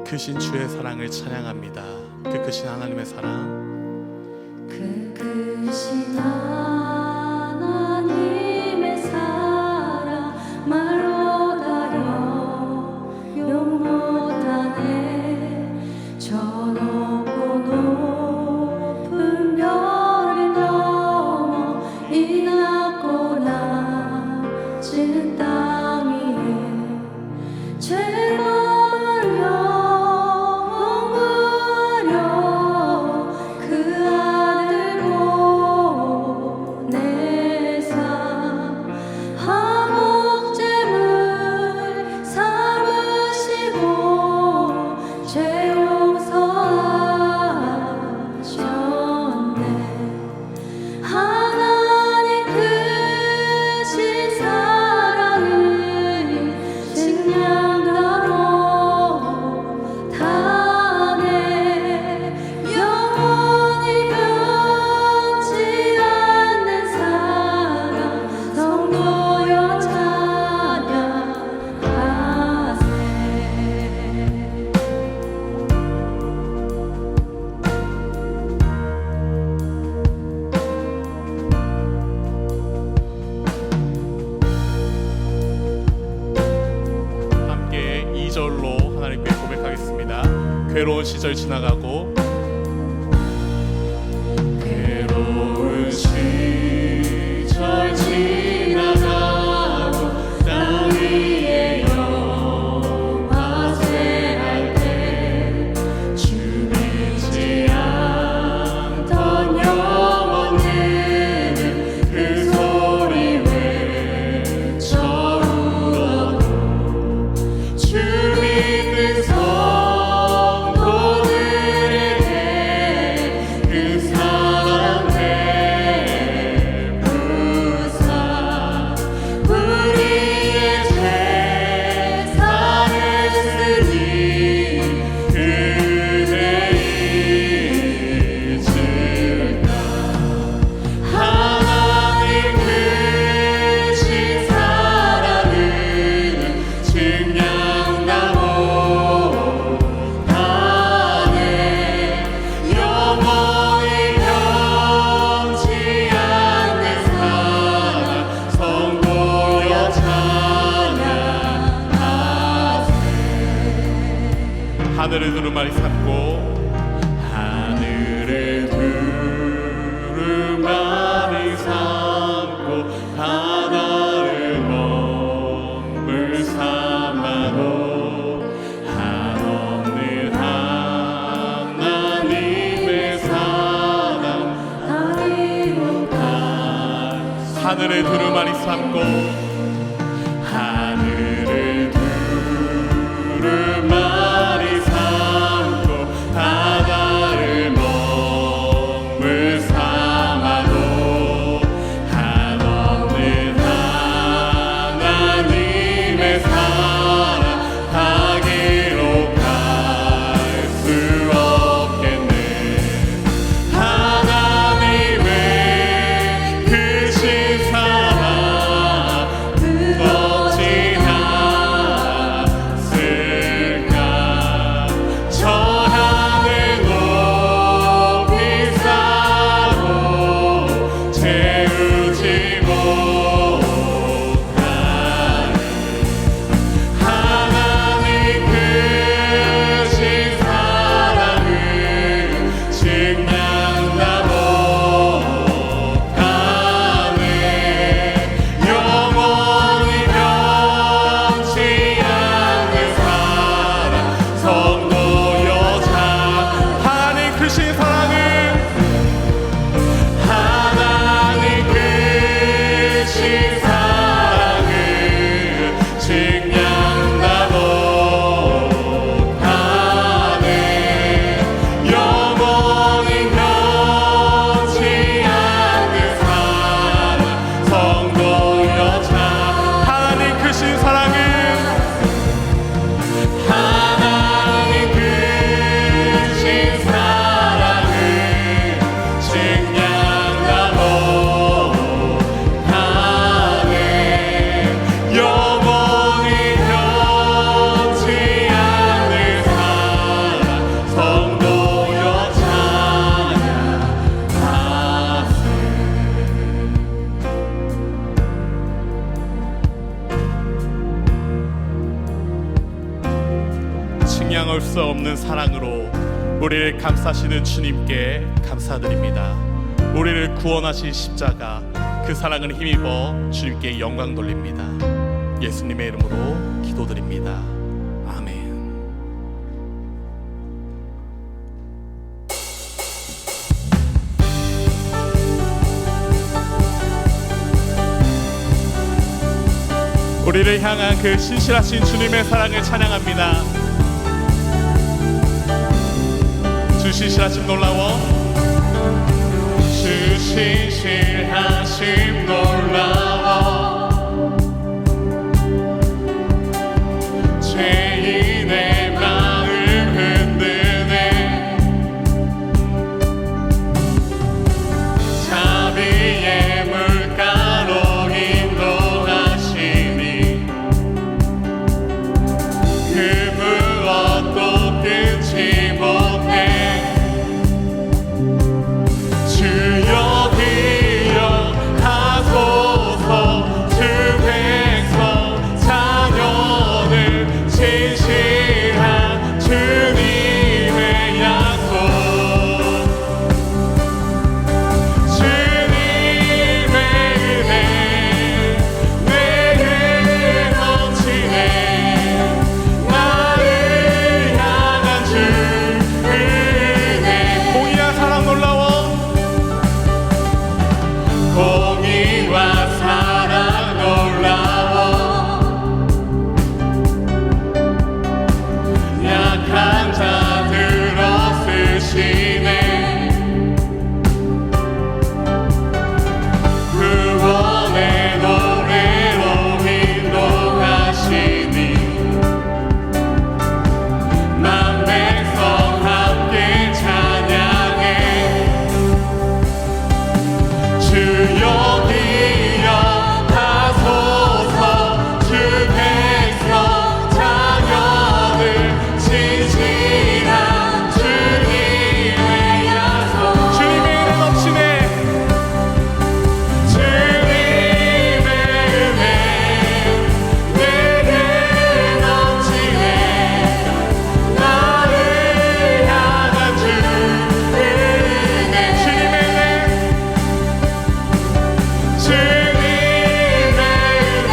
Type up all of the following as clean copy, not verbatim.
크신 주의 사랑을 찬양합니다. 그 크신 하나님의 사랑, 그 크신 하나님의 사랑 말로 다용 못하네. 저 높고 높은 별을 넘어 이 낮고 낮은 땅 위에 죄만 영원하려 그 아들 보내사 화목제물 삼으시고 죄 용서하셨네. 하나님 크신 사랑을 증량하고 다네. 영원히 변치 않는 사랑 성도여 찬양하세. 함께 2절로 하나님께 고백하겠습니다. 괴로운 시절 지나가고, 괴로운 시절 지나가고 땅 위에 영화제할 때 주 믿지 않던 영혼들은 그 소리 외쳐 울어도 주 믿는 성도들에게 그 사랑 베푸사 우리의 제사를 쓰니 그대 잊을까. 하나님 크신 사랑은 증량나고 다네. 영원히 변치 않는 사랑 성도여 찬양하세. 하늘을 두루마리 삼고, 하늘을 두루마리 삼고 바다를 먹물 삼아도 한없는 하나님의 사랑 하늘을 두루마리 삼고, 하늘을 두루마리 삼고 바다를 먹물 삼아도 한없는 하나님의 사랑 다 기록할 수 없겠네. 하나님의 크신 사랑 어찌 않았을까. 나눌 수 없는 사랑으로 우리를 감싸시는 주님께 감사드립니다. 우리를 구원하신 십자가, 그 사랑을 힘입어 주님께 영광 돌립니다. 예수님의 이름으로 기도드립니다. 아멘. 우리를 향한 그 신실하신 주님의 사랑을 찬양합니다. 주 신실하심 놀라워, 주 신실하심 놀라워, 죄인의 마음 흔드네, 자비의 물가로 인도하시니 그 무엇도 끊지 못해. 주여 기억하소서, 주 백성 자녀들 진실한 주님의 약속, 주님의 은혜 내게 넘치네, 나를 향한 주 은혜. 공의와 사랑 놀라워, 공의와 사랑 놀라워, 약한 자들어 쓰시네, 구원의 노래로 인도하시니 만 백성 함께 찬양해. 주여 기억하소서, 주 백성 자녀들 진실한 주님의 약속, 주님의 은혜 넘치네, 주님의 은혜 내게 넘치네, 나를 향한 주 은혜, 주님의 은혜, 주님의 은혜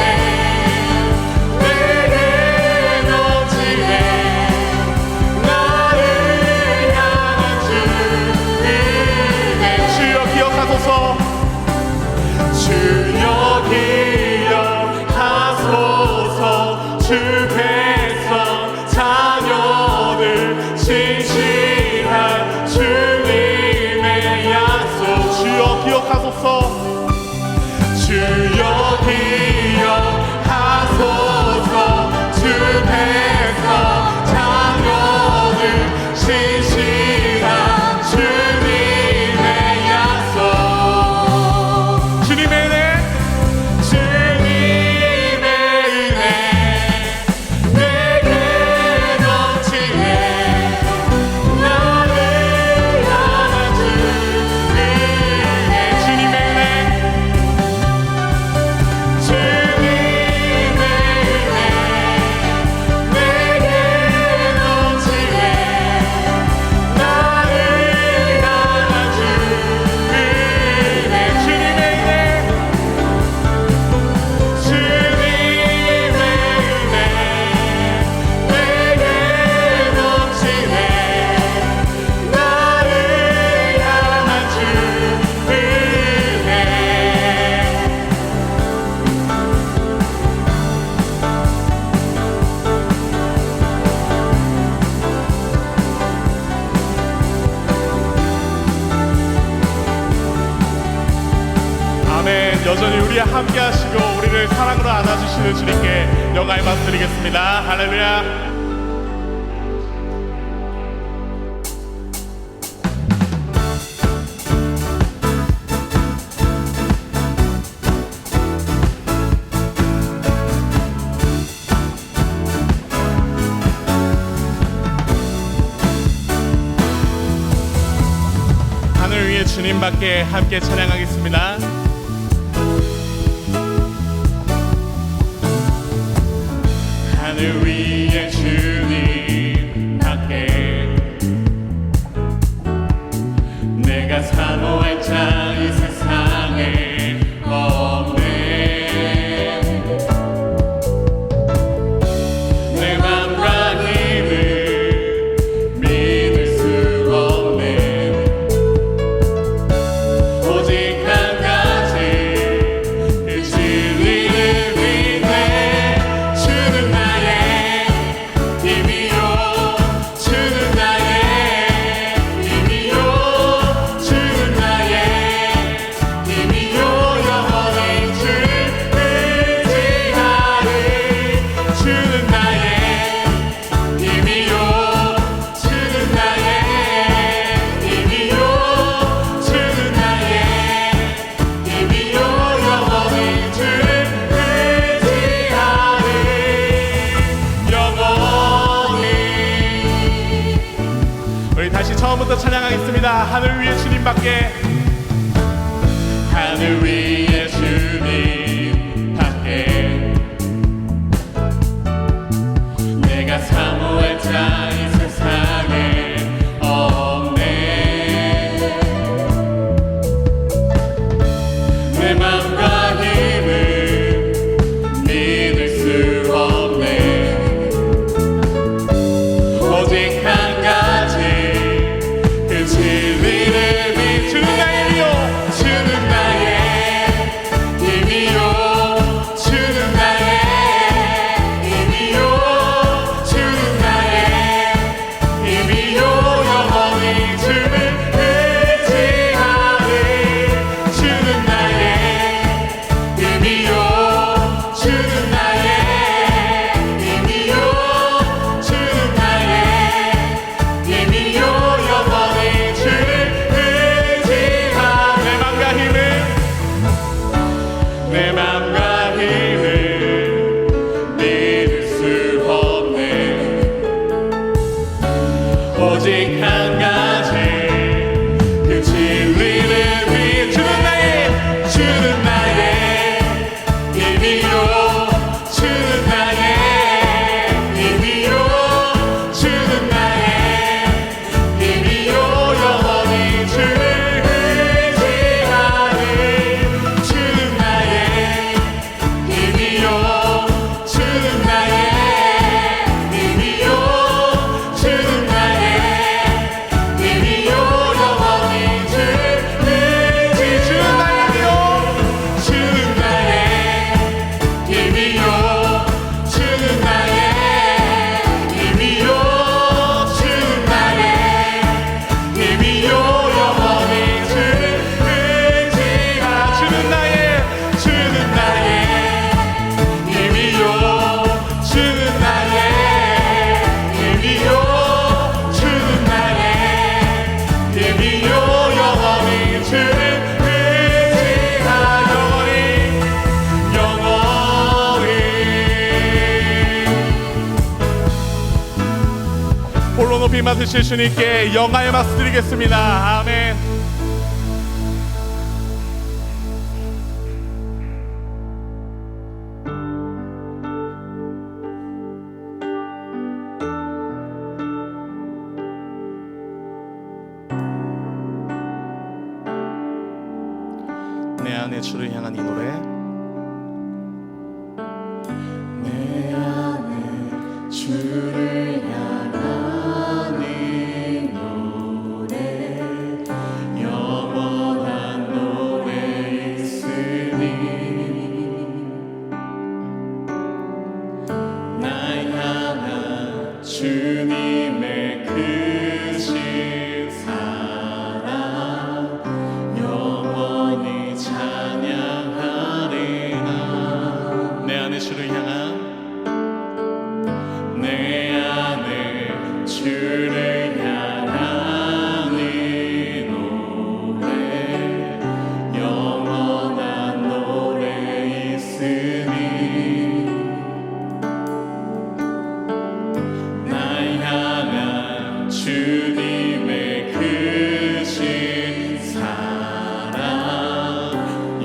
내게 넘치네, 나를 향한 주 은혜. 주여 기억하소서, 주여 기억하소서, 주 백성 자녀들 진실한 주님의 약속, 주여 기억하소서, 주여 기억하소서, 주 백성 자녀들 진실한 주님의 약속, 주님의 은혜, 주님의 은혜 내게 넘치네, 나를 향한 주 은혜, 주님의 은혜, 주님의 은혜 내게 넘치네, 나를 향한 주 은혜, 주님의 은혜, 주님의 은혜 내게 넘치네, 나를 향한 주 은혜. 아멘. 여전히 우리와 함께 하시고 우리를 사랑으로 안아주시는 주님께 영광의 말씀 드리겠습니다. 할렐루야. 하늘 위에 주님밖에 함께 찬양하겠습니다. 하늘 위에 주님 밖에 기뻐하면서 찬양하겠습니다. 하늘 위에 주님밖에, 하늘 위에 주님밖에 내가 사모할 자 이 세상에 없네. 내 맘과 힘을 믿을 수 없네. 오직 한 가지 그 진리를 비추는 나의 힘이요, 주는 나의 힘이요, 주는 나의 힘이요, 주는 나의 힘이요. 영원히 주를 의지하리. 주는 나의 힘이요, 주는 나의 힘이요, 주는 나의 힘이요. 영원히 주를 의지하리. 내 맘과 힘을, 내 맘과 힘을 믿을 수 없네. 오직 한 가지 그 진리를 비추는 나의, 주는 나의 힘이요, 주는 나의 힘이요, 주는 나의 힘이요. 영원히 주를 의지하리. 주는 나의 힘이요, 주는 나의 힘이요, 주는 나의 힘이요. 영원히 주를 의지. 주는 나의 힘이요, 주는 나의 힘이요, 주는 나의 힘이요, 주는 나의 힘이요. 영원히 주를 의지하. 주는 나의, 주는 나의 힘이요, 주는 나의 힘이요, 주는 나의 힘이요. 영원히 주를 의지하. 영원히, 영원히. 홀로 높이 맡으실 주님께 영광의 박수 드리겠습니다. 아멘. 내 안에 주를 향한 이 노래. 내 안에 주를 향한 이 노래, 영원한 노래 있으니 날 향한 주님의 크신 사랑 영원히 찬양하리라. 내 안에 주를 향한, 내 안에 주를 향한 이 노래, 영원한 노래 있으니 날 향한 주님의 크신 사랑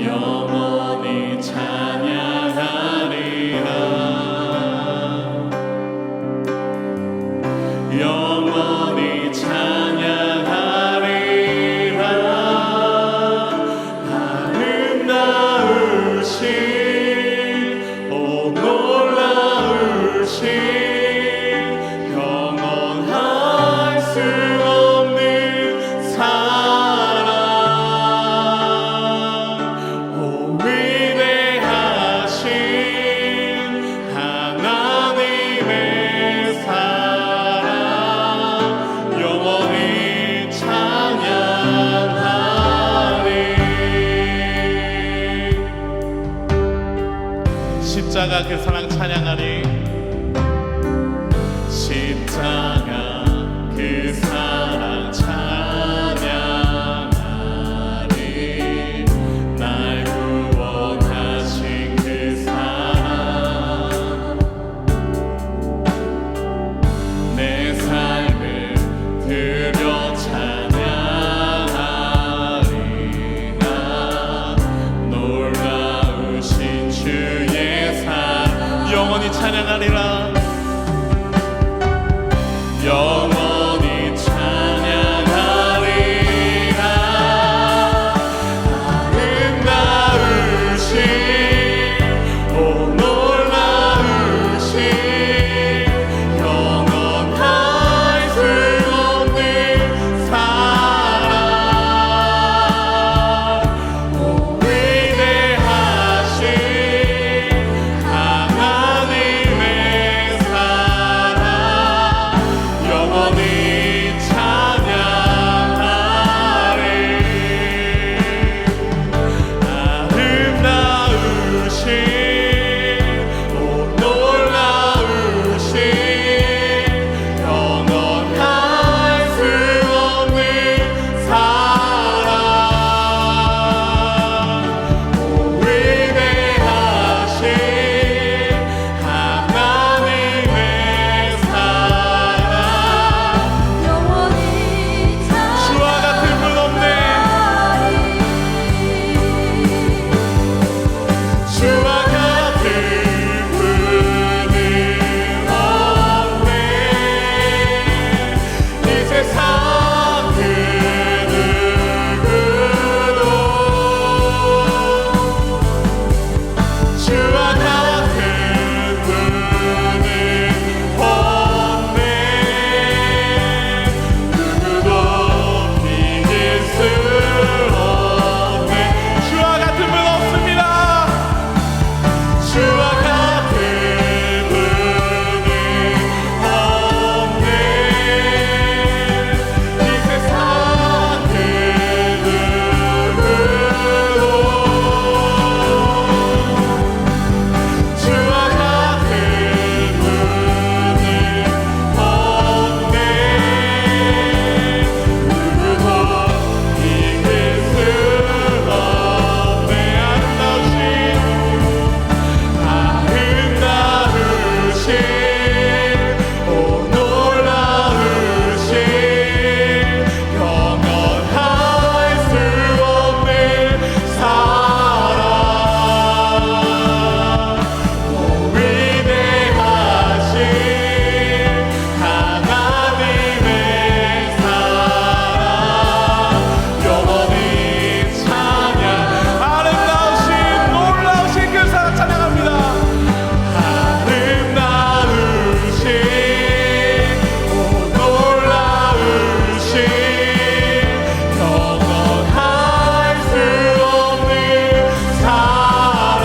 영원히 찬양하리라. 영원히 찬양하리라. 아름다우신, 오 놀라우신, 영원할 수 없는 사랑, 오 위대하신 하나님의 사랑 영원히 찬양하리. 십자가 그 사랑 찬양하리. 십자가 그 사랑 찬양하리. 날 구원하신 그 사랑, 내 삶을 드려 찬양하리. 주의 사랑 영원히 찬양하리라 영원히 찬양하리라 아름다우신 오 놀라우신 영원할 수 없는 사랑 오 위대하신 하나님의 사랑 영원히 찬양하리 아름다우신 오 놀라우신 영원할 수 없는 사랑 오 위대하신 하나님의 사랑 영원히 주와 같은 분 없네 주와 같은 분은 없네 이 세상 그 누구도 주와 같은 분은 없네 누구도 이길 수 없네 주와 같은 분 없습니다 주와 같은 분은 없네 이 세상 그 누구도 주와 같은 분은 없네 누구도 이길 수 없네 아름다우신 오 놀라우신 영원할 수 없는 사랑 오 위대하신 하나님의 사랑 영원히 찬양 아름다우신 놀라우신 그 사랑 찬양합니다 아름다우신 오 놀라우신 영원할 수 없는 사랑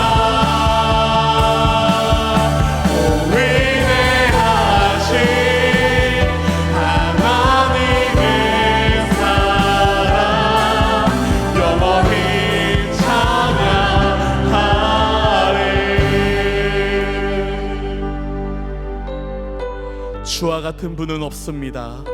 오 위대하신 하나님의 사랑 영원히 찬양하리 주와 같은 분은 없습니다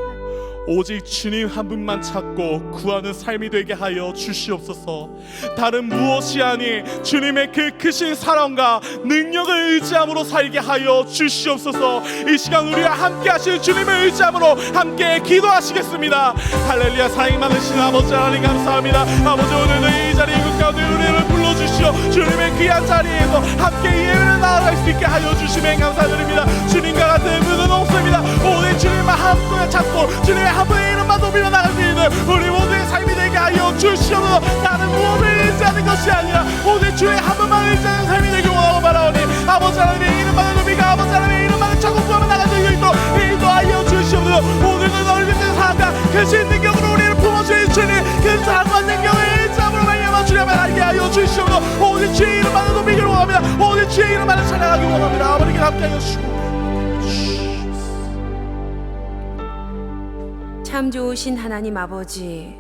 오직 주님 한 분만 찾고 구하는 삶이 되게 하여 주시옵소서 다른 무엇이 아닌 주님의 그 크신 사랑과 능력을 의지함으로 살게 하여 주시옵소서 이 시간 우리와 함께 하실 주님을 의지함으로 함께 기도하시겠습니다 할렐루야 사랑이 많으신 아버지 하나님 감사합니다 아버지 오늘도 이 자리 이곳 가운데 우리를 불러주시어 주님의 귀한 자리에서 함께 예배를 나아갈 수 있게 하여 주시면 감사드립니다 주님과 같은 분은 없습니다 오늘 주님만 한 분을 찾고 주님의 한 분의 이름만 높이며 나갈 수 있는 우리 모두의 삶이 되게 하여 주시옵소서 다른 무엇을 의지하는 것이 아니라 오늘 주의 한 분만 의지하는 삶이 되길 원하고 바라오니 아버지 하나님의 이름만을 높이고 아버지 하나님의 이름만을 찾고 구하며 나갈 수 있도록 인도하여 주시옵소서 오늘도 너를 믿는 사람과 크신 능력으로 우리를 품어주신 주님 그 사랑과 능력을 의지함으로 말미암아 주님을 알게 하여 주시옵소서 오늘 주의 이름만을 높이기를 원합니다 오늘 주의 이름만을 찬양하기 원합니다 아버지께 함께 하여 주시고 참 좋으신 하나님 아버지,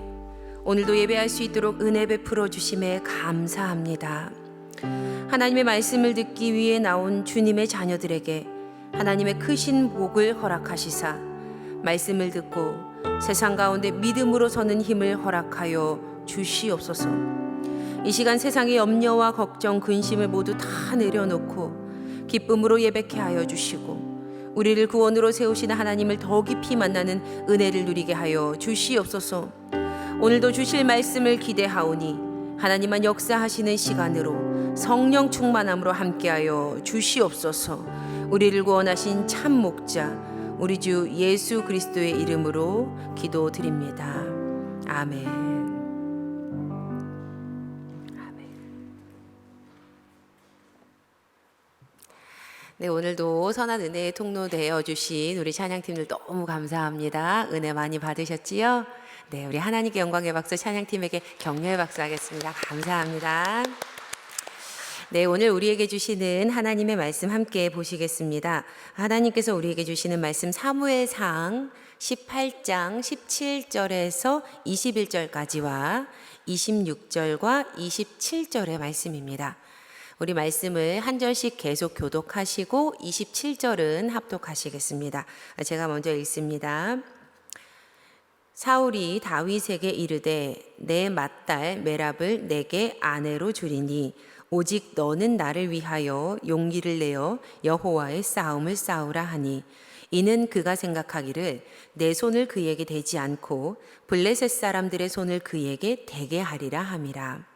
오늘도 예배할 수 있도록 은혜 베풀어 주심에 감사합니다. 하나님의 말씀을 듣기 위해 나온 주님의 자녀들에게 하나님의 크신 복을 허락하시사 말씀을 듣고 세상 가운데 믿음으로 서는 힘을 허락하여 주시옵소서. 이 시간 세상의 염려와 걱정, 근심을 모두 다 내려놓고 기쁨으로 예배케 하여 주시고 우리를 구원으로 세우시는 하나님을 더 깊이 만나는 은혜를 누리게 하여 주시옵소서. 오늘도 주실 말씀을 기대하오니 하나님만 역사하시는 시간으로 성령 충만함으로 함께하여 주시옵소서. 우리를 구원하신 참 목자 우리 주 예수 그리스도의 이름으로 기도드립니다. 아멘. 네, 오늘도 선한 은혜의 통로 되어 주신 우리 찬양팀들 너무 감사합니다. 은혜 많이 받으셨지요? 네, 우리 하나님께 영광의 박수, 찬양팀에게 격려의 박수 하겠습니다. 감사합니다. 네, 오늘 우리에게 주시는 하나님의 말씀 함께 보시겠습니다. 하나님께서 우리에게 주시는 말씀 사무엘상 18장 17절에서 21절까지와 26절과 27절의 말씀입니다. 우리 말씀을 한 절씩 계속 교독하시고 27절은 합독하시겠습니다. 제가 먼저 읽습니다. 사울이 다윗에게 이르되 내 맏딸 메랍을 내게 아내로 주리니 오직 너는 나를 위하여 용기를 내어 여호와의 싸움을 싸우라 하니 이는 그가 생각하기를 내 손을 그에게 대지 않고 블레셋 사람들의 손을 그에게 대게 하리라 함이라.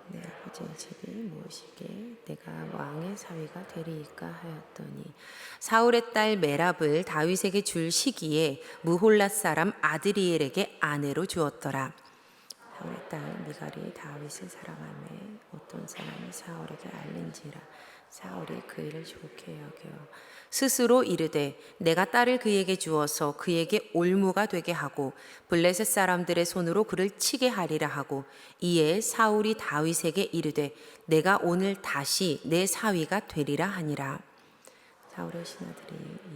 내 아버지의 집이 무엇이게 내가 왕의 사위가 되리이까 하였더니 사울의 딸 메랍을 다윗에게 줄 시기에 무홀랏 사람 아드리엘에게 아내로 주었더라. 사울의 딸 미갈이 다윗을 사랑하며 어떤 사람이 사울에게 알린지라 사울이 그 일을 좋게 여겨 스스로 이르되 내가 딸을 그에게 주어서 그에게 올무가 되게 하고 블레셋 사람들의 손으로 그를 치게 하리라 하고 이에 사울이 다윗에게 이르되 내가 오늘 다시 내 사위가 되리라 하니라. 사울의 신하들이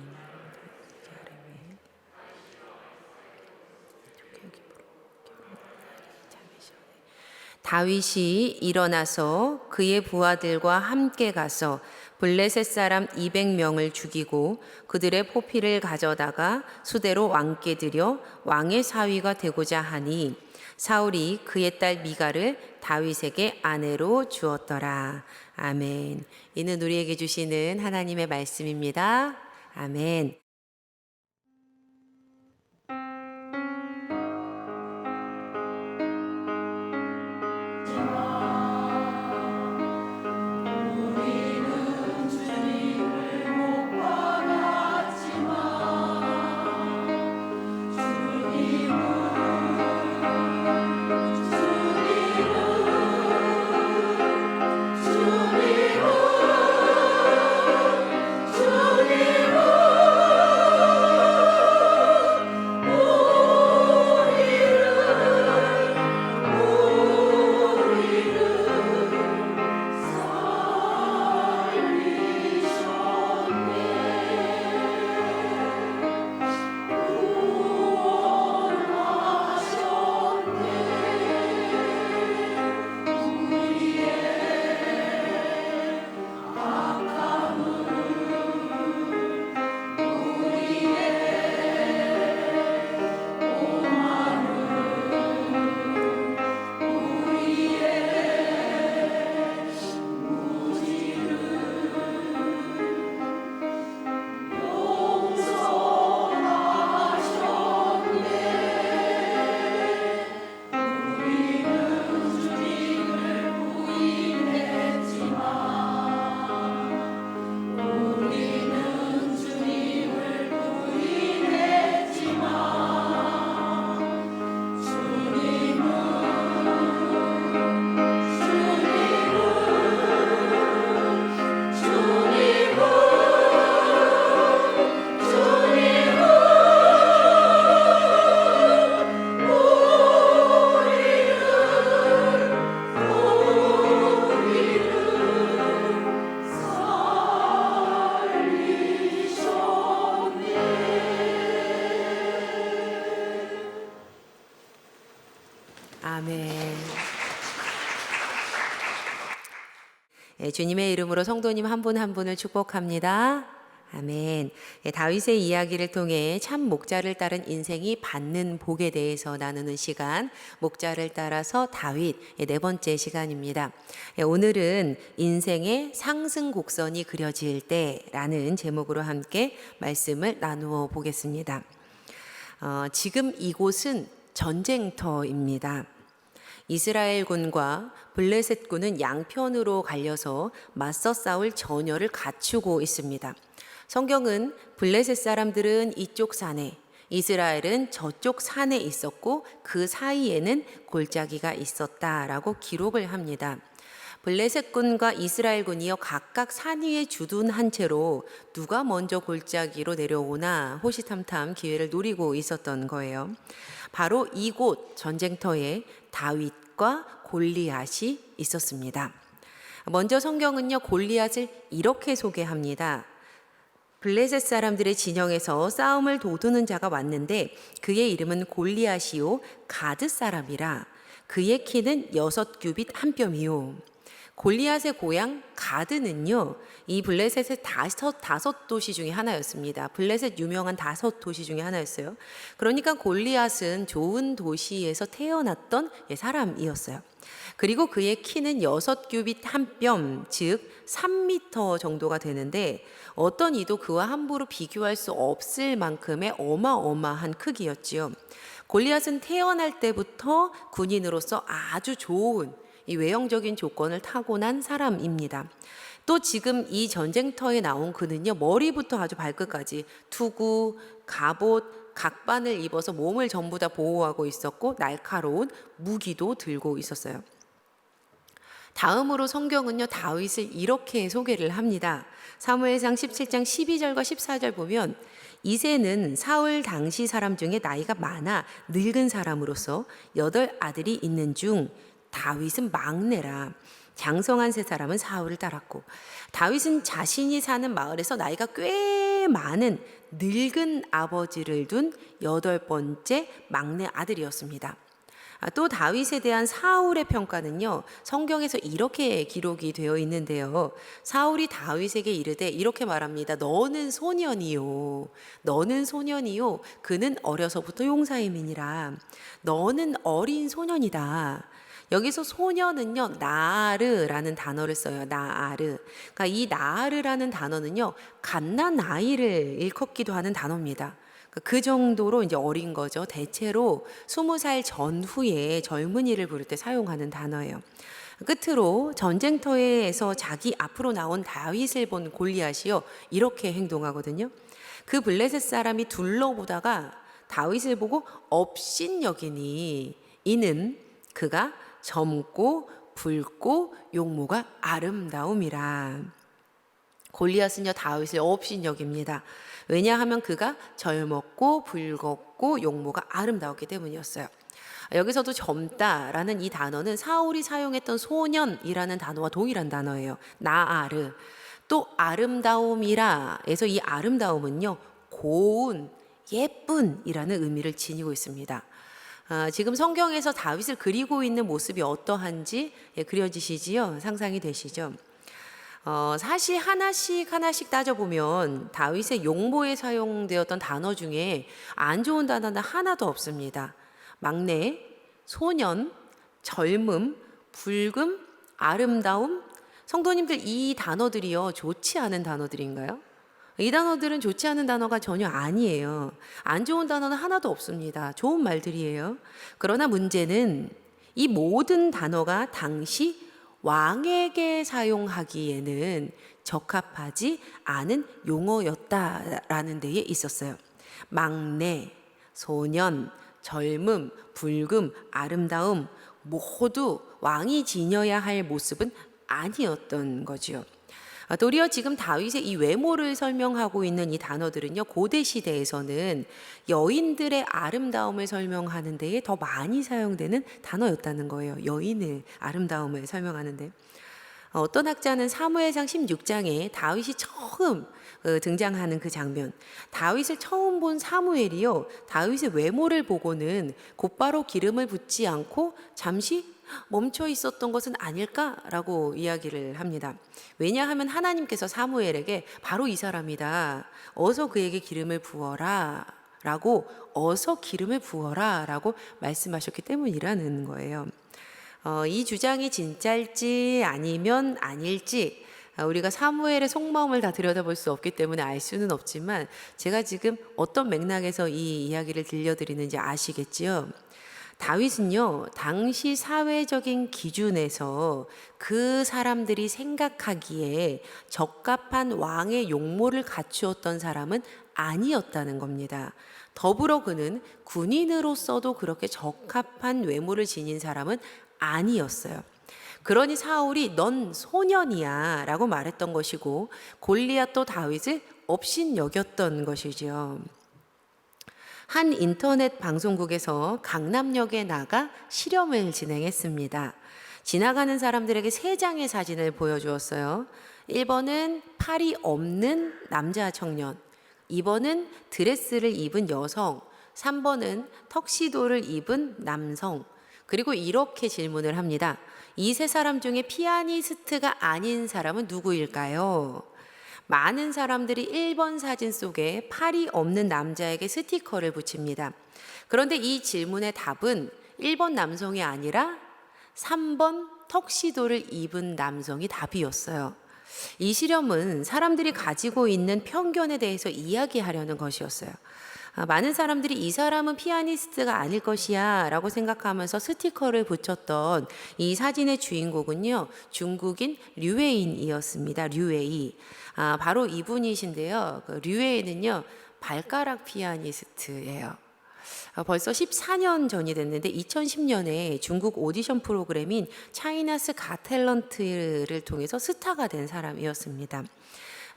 다윗이 일어나서 그의 부하들과 함께 가서 블레셋 사람 200명을 죽이고 그들의 포피를 가져다가 수대로 왕께 드려 왕의 사위가 되고자 하니 사울이 그의 딸 미갈을 다윗에게 아내로 주었더라. 아멘. 이는 우리에게 주시는 하나님의 말씀입니다. 아멘. 아멘. 주님의 이름으로 성도님 한 분 한 분을 축복합니다. 아멘. 다윗의 이야기를 통해 참 목자를 따른 인생이 받는 복에 대해서 나누는 시간, 목자를 따라서 다윗 네 번째 시간입니다. 오늘은 인생의 상승 곡선이 그려질 때라는 제목으로 함께 말씀을 나누어 보겠습니다. 지금 이곳은 전쟁터입니다. 이스라엘군과 블레셋군은 양편으로 갈려서 맞서 싸울 전열을 갖추고 있습니다. 성경은 블레셋 사람들은 이쪽 산에, 이스라엘은 저쪽 산에 있었고 그 사이에는 골짜기가 있었다라고 기록을 합니다. 블레셋군과 이스라엘군이요 각각 산 위에 주둔한 채로 누가 먼저 골짜기로 내려오나 호시탐탐 기회를 노리고 있었던 거예요. 바로 이곳 전쟁터에 다윗과 골리앗이 있었습니다. 먼저 성경은요 골리앗을 이렇게 소개합니다. 블레셋 사람들의 진영에서 싸움을 도두는 자가 왔는데 그의 이름은 골리앗이요 가드 사람이라. 그의 키는 6규빗 한 뼘이요. 골리앗의 고향 가드는요 이 블레셋의 다섯 도시 중에 하나였습니다. 블레셋 유명한 5도시 중에 하나였어요. 그러니까 골리앗은 좋은 도시에서 태어났던 사람이었어요. 그리고 그의 키는 6규빗 한 뼘, 즉 3m 정도가 되는데 어떤 이도 그와 함부로 비교할 수 없을 만큼의 어마어마한 크기였지요. 골리앗은 태어날 때부터 군인으로서 아주 좋은 이 외형적인 조건을 타고난 사람입니다. 또 지금 이 전쟁터에 나온 그는요 머리부터 아주 발끝까지 투구, 갑옷, 각반을 입어서 몸을 전부 다 보호하고 있었고 날카로운 무기도 들고 있었어요. 다음으로 성경은요 다윗을 이렇게 소개를 합니다. 사무엘상 17장 12절과 14절 보면 이새는 사울 당시 사람 중에 나이가 많아 늙은 사람으로서 8 아들이 있는 중 다윗은 막내라. 장성한 3사람은 사울을 따랐고 다윗은 자신이 사는 마을에서 나이가 꽤 많은 늙은 아버지를 둔 8번째 막내 아들이었습니다. 또 다윗에 대한 사울의 평가는요 성경에서 이렇게 기록이 되어 있는데요. 사울이 다윗에게 이르되 이렇게 말합니다. 너는 소년이요 그는 어려서부터 용사임이니라. 너는 어린 소년이다. 여기서 소년은요 나아르라는 단어를 써요. 나아르. 그러니까 이 나아르라는 단어는요 갓난아이를 일컫기도 하는 단어입니다. 그 정도로 이제 어린 거죠. 대체로 20살 전후에 젊은이를 부를 때 사용하는 단어예요. 끝으로 전쟁터에서 자기 앞으로 나온 다윗을 본 골리앗이요 이렇게 행동하거든요. 그 블레셋 사람이 둘러보다가 다윗을 보고 업신여기니 이는 그가 젊고 붉고 용모가 아름다움이라. 골리앗은요 다윗을 업신여깁니다. 왜냐하면 그가 젊었고 붉었고 용모가 아름다웠기 때문이었어요. 여기서도 젊다라는 이 단어는 사울이 사용했던 소년이라는 단어와 동일한 단어예요. 나아르. 또 아름다움이라에서 이 아름다움은요 고운, 예쁜이라는 의미를 지니고 있습니다. 지금 성경에서 다윗을 그리고 있는 모습이 어떠한지 그려지시지요? 상상이 되시죠? 사실 하나씩 따져보면 다윗의 용모에 사용되었던 단어 중에 안 좋은 단어는 하나도 없습니다. 막내, 소년, 젊음, 붉음, 아름다움. 성도님들 이 단어들이요 좋지 않은 단어들인가요? 이 단어들은 좋지 않은 단어가 전혀 아니에요. 안 좋은 단어는 하나도 없습니다. 좋은 말들이에요. 그러나 문제는 이 모든 단어가 당시 왕에게 사용하기에는 적합하지 않은 용어였다라는 데에 있었어요. 막내, 소년, 젊음, 붉음, 아름다움 모두 왕이 지녀야 할 모습은 아니었던 거지요. 도리어 지금 다윗의 이 외모를 설명하고 있는 이 단어들은요 고대 시대에서는 여인들의 아름다움을 설명하는 데에 더 많이 사용되는 단어였다는 거예요. 여인의 아름다움을 설명하는데 어떤 학자는 사무엘상 16장에 다윗이 처음 등장하는 그 장면, 다윗을 처음 본 사무엘이요 다윗의 외모를 보고는 곧바로 기름을 붓지 않고 잠시 멈춰 있었던 것은 아닐까라고 이야기를 합니다. 왜냐하면 하나님께서 사무엘에게 바로 이 사람이다, 어서 그에게 기름을 부어라 라고, 어서 기름을 부어라 라고 말씀하셨기 때문이라는 거예요. 이 주장이 진짜일지 아니면 아닐지 우리가 사무엘의 속마음을 다 들여다볼 수 없기 때문에 알 수는 없지만 제가 지금 어떤 맥락에서 이 이야기를 들려드리는지 아시겠지요? 다윗은요, 당시 사회적인 기준에서 그 사람들이 생각하기에 적합한 왕의 용모를 갖추었던 사람은 아니었다는 겁니다. 더불어 그는 군인으로서도 그렇게 적합한 외모를 지닌 사람은 아니었어요. 그러니 사울이 넌 소년이야 라고 말했던 것이고, 골리앗도 다윗을 업신여겼던 것이죠. 한 인터넷 방송국에서 강남역에 나가 실험을 진행했습니다. 지나가는 사람들에게 3장의 사진을 보여주었어요. 1번은 팔이 없는 남자 청년, 2번은 드레스를 입은 여성, 3번은 턱시도를 입은 남성. 그리고 이렇게 질문을 합니다. 이 3사람 중에 피아니스트가 아닌 사람은 누구일까요? 많은 사람들이 1번 사진 속에 팔이 없는 남자에게 스티커를 붙입니다. 그런데 이 질문의 답은 1번 남성이 아니라 3번 턱시도를 입은 남성이 답이었어요. 이 실험은 사람들이 가지고 있는 편견에 대해서 이야기하려는 것이었어요. 많은 사람들이 이 사람은 피아니스트가 아닐 것이야 라고 생각하면서 스티커를 붙였던 이 사진의 주인공은요, 중국인 류웨인이었습니다. 류웨이. 바로 이분이신데요. 류웨이는요, 발가락 피아니스트예요. 벌써 14년 전이 됐는데 2010년에 중국 오디션 프로그램인 차이나스 갓 탤런트를 통해서 스타가 된 사람이었습니다.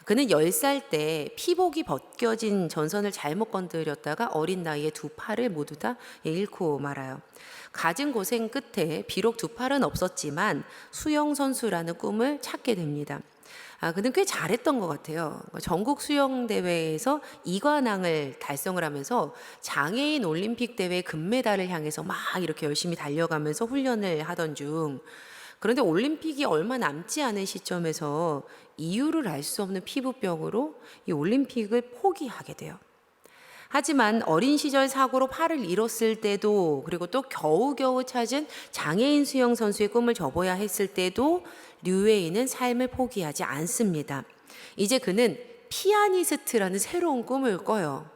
그는 10살 때 피복이 벗겨진 전선을 잘못 건드렸다가 어린 나이에 2팔을 모두 다 잃고 말아요. 갖은 고생 끝에 비록 2팔은 없었지만 수영선수라는 꿈을 찾게 됩니다. 그는 꽤 잘했던 것 같아요. 전국 수영대회에서 2관왕을 달성을 하면서 장애인 올림픽 대회 금메달을 향해서 막 이렇게 열심히 달려가면서 훈련을 하던 중, 그런데 올림픽이 얼마 남지 않은 시점에서 이유를 알 수 없는 피부병으로 이 올림픽을 포기하게 돼요. 하지만 어린 시절 사고로 팔을 잃었을 때도, 그리고 또 겨우겨우 찾은 장애인 수영 선수의 꿈을 접어야 했을 때도 류웨이는 삶을 포기하지 않습니다. 이제 그는 피아니스트라는 새로운 꿈을 꿔요.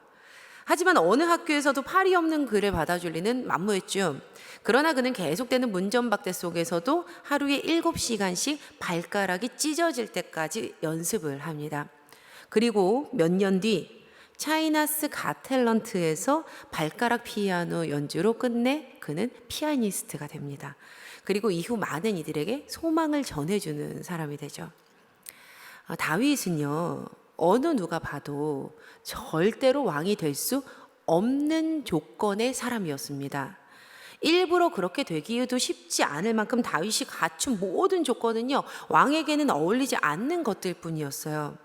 하지만 어느 학교에서도 팔이 없는 그를 받아줄 리는 만무했죠. 그러나 그는 계속되는 문전박대 속에서도 하루에 7시간씩 발가락이 찢어질 때까지 연습을 합니다. 그리고 몇 년 뒤 차이나스 갓 탤런트에서 발가락 피아노 연주로 끝내 그는 피아니스트가 됩니다. 그리고 이후 많은 이들에게 소망을 전해주는 사람이 되죠. 다윗은요, 어느 누가 봐도 절대로 왕이 될 수 없는 조건의 사람이었습니다. 일부러 그렇게 되기도 쉽지 않을 만큼 다윗이 갖춘 모든 조건은요, 왕에게는 어울리지 않는 것들 뿐이었어요.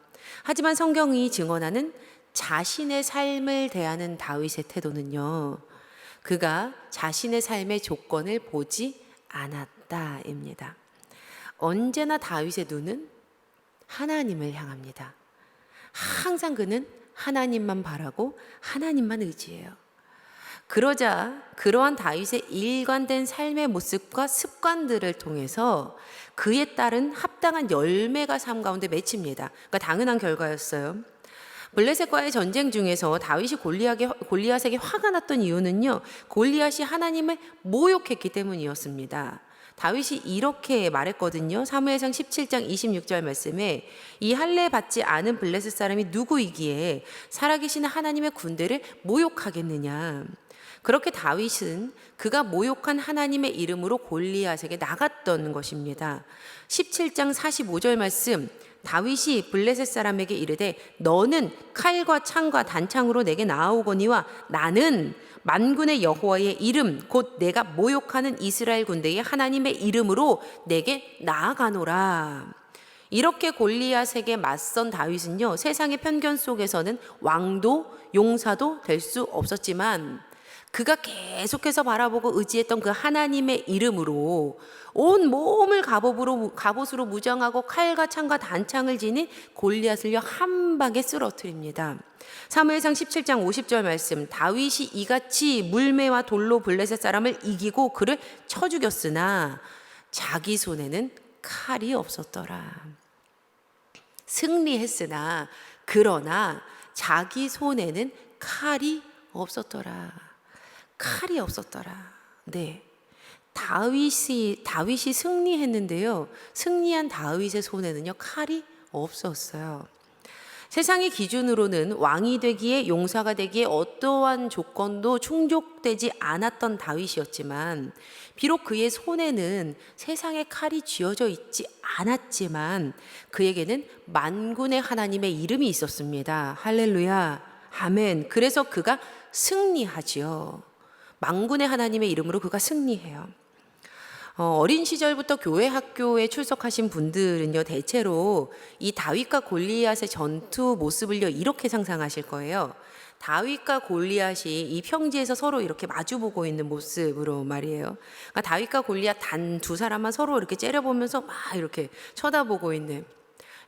하지만 성경이 증언하는 자신의 삶을 대하는 다윗의 태도는요, 그가 자신의 삶의 조건을 보지 않았다입니다. 언제나 다윗의 눈은 하나님을 향합니다. 항상 그는 하나님만 바라고 하나님만 의지해요. 그러자 그러한 다윗의 일관된 삶의 모습과 습관들을 통해서 그에 따른 합당한 열매가 삶 가운데 맺힙니다. 그러니까 당연한 결과였어요. 블레셋과의 전쟁 중에서 다윗이 골리앗에게 화가 났던 이유는요, 골리앗이 하나님을 모욕했기 때문이었습니다. 다윗이 이렇게 말했거든요. 사무엘상 17장 26절 말씀에 이 할례 받지 않은 블레셋 사람이 누구이기에 살아계신 하나님의 군대를 모욕하겠느냐. 그렇게 다윗은 그가 모욕한 하나님의 이름으로 골리앗에게 나갔던 것입니다. 17장 45절 말씀, 다윗이 블레셋 사람에게 이르되 너는 칼과 창과 단창으로 내게 나아오거니와 나는 만군의 여호와의 이름 곧 내가 모욕하는 이스라엘 군대의 하나님의 이름으로 내게 나아가노라. 이렇게 골리앗에게 맞선 다윗은요, 세상의 편견 속에서는 왕도 용사도 될 수 없었지만 그가 계속해서 바라보고 의지했던 그 하나님의 이름으로 온 몸을 갑옷으로 무장하고 칼과 창과 단창을 지닌 골리앗을요 한 방에 쓰러뜨립니다. 사무엘상 17장 50절 말씀, 다윗이 이같이 물매와 돌로 블레셋 사람을 이기고 그를 쳐 죽였으나 자기 손에는 칼이 없었더라. 승리했으나 그러나 자기 손에는 칼이 없었더라. 칼이 없었더라. 네. 다윗이 승리했는데요. 승리한 다윗의 손에는요, 칼이 없었어요. 세상의 기준으로는 왕이 되기에, 용사가 되기에 어떠한 조건도 충족되지 않았던 다윗이었지만, 비록 그의 손에는 세상의 칼이 쥐어져 있지 않았지만 그에게는 만군의 하나님의 이름이 있었습니다. 할렐루야, 아멘. 그래서 그가 승리하지요. 만군의 하나님의 이름으로 그가 승리해요. 어린 시절부터 교회 학교에 출석하신 분들은요, 대체로 이 다윗과 골리앗의 전투 모습을요, 이렇게 상상하실 거예요. 다윗과 골리앗이 이 평지에서 서로 이렇게 마주보고 있는 모습으로 말이에요. 그러니까 다윗과 골리앗 단 두 사람만 서로 이렇게 째려보면서 막 이렇게 쳐다보고 있는.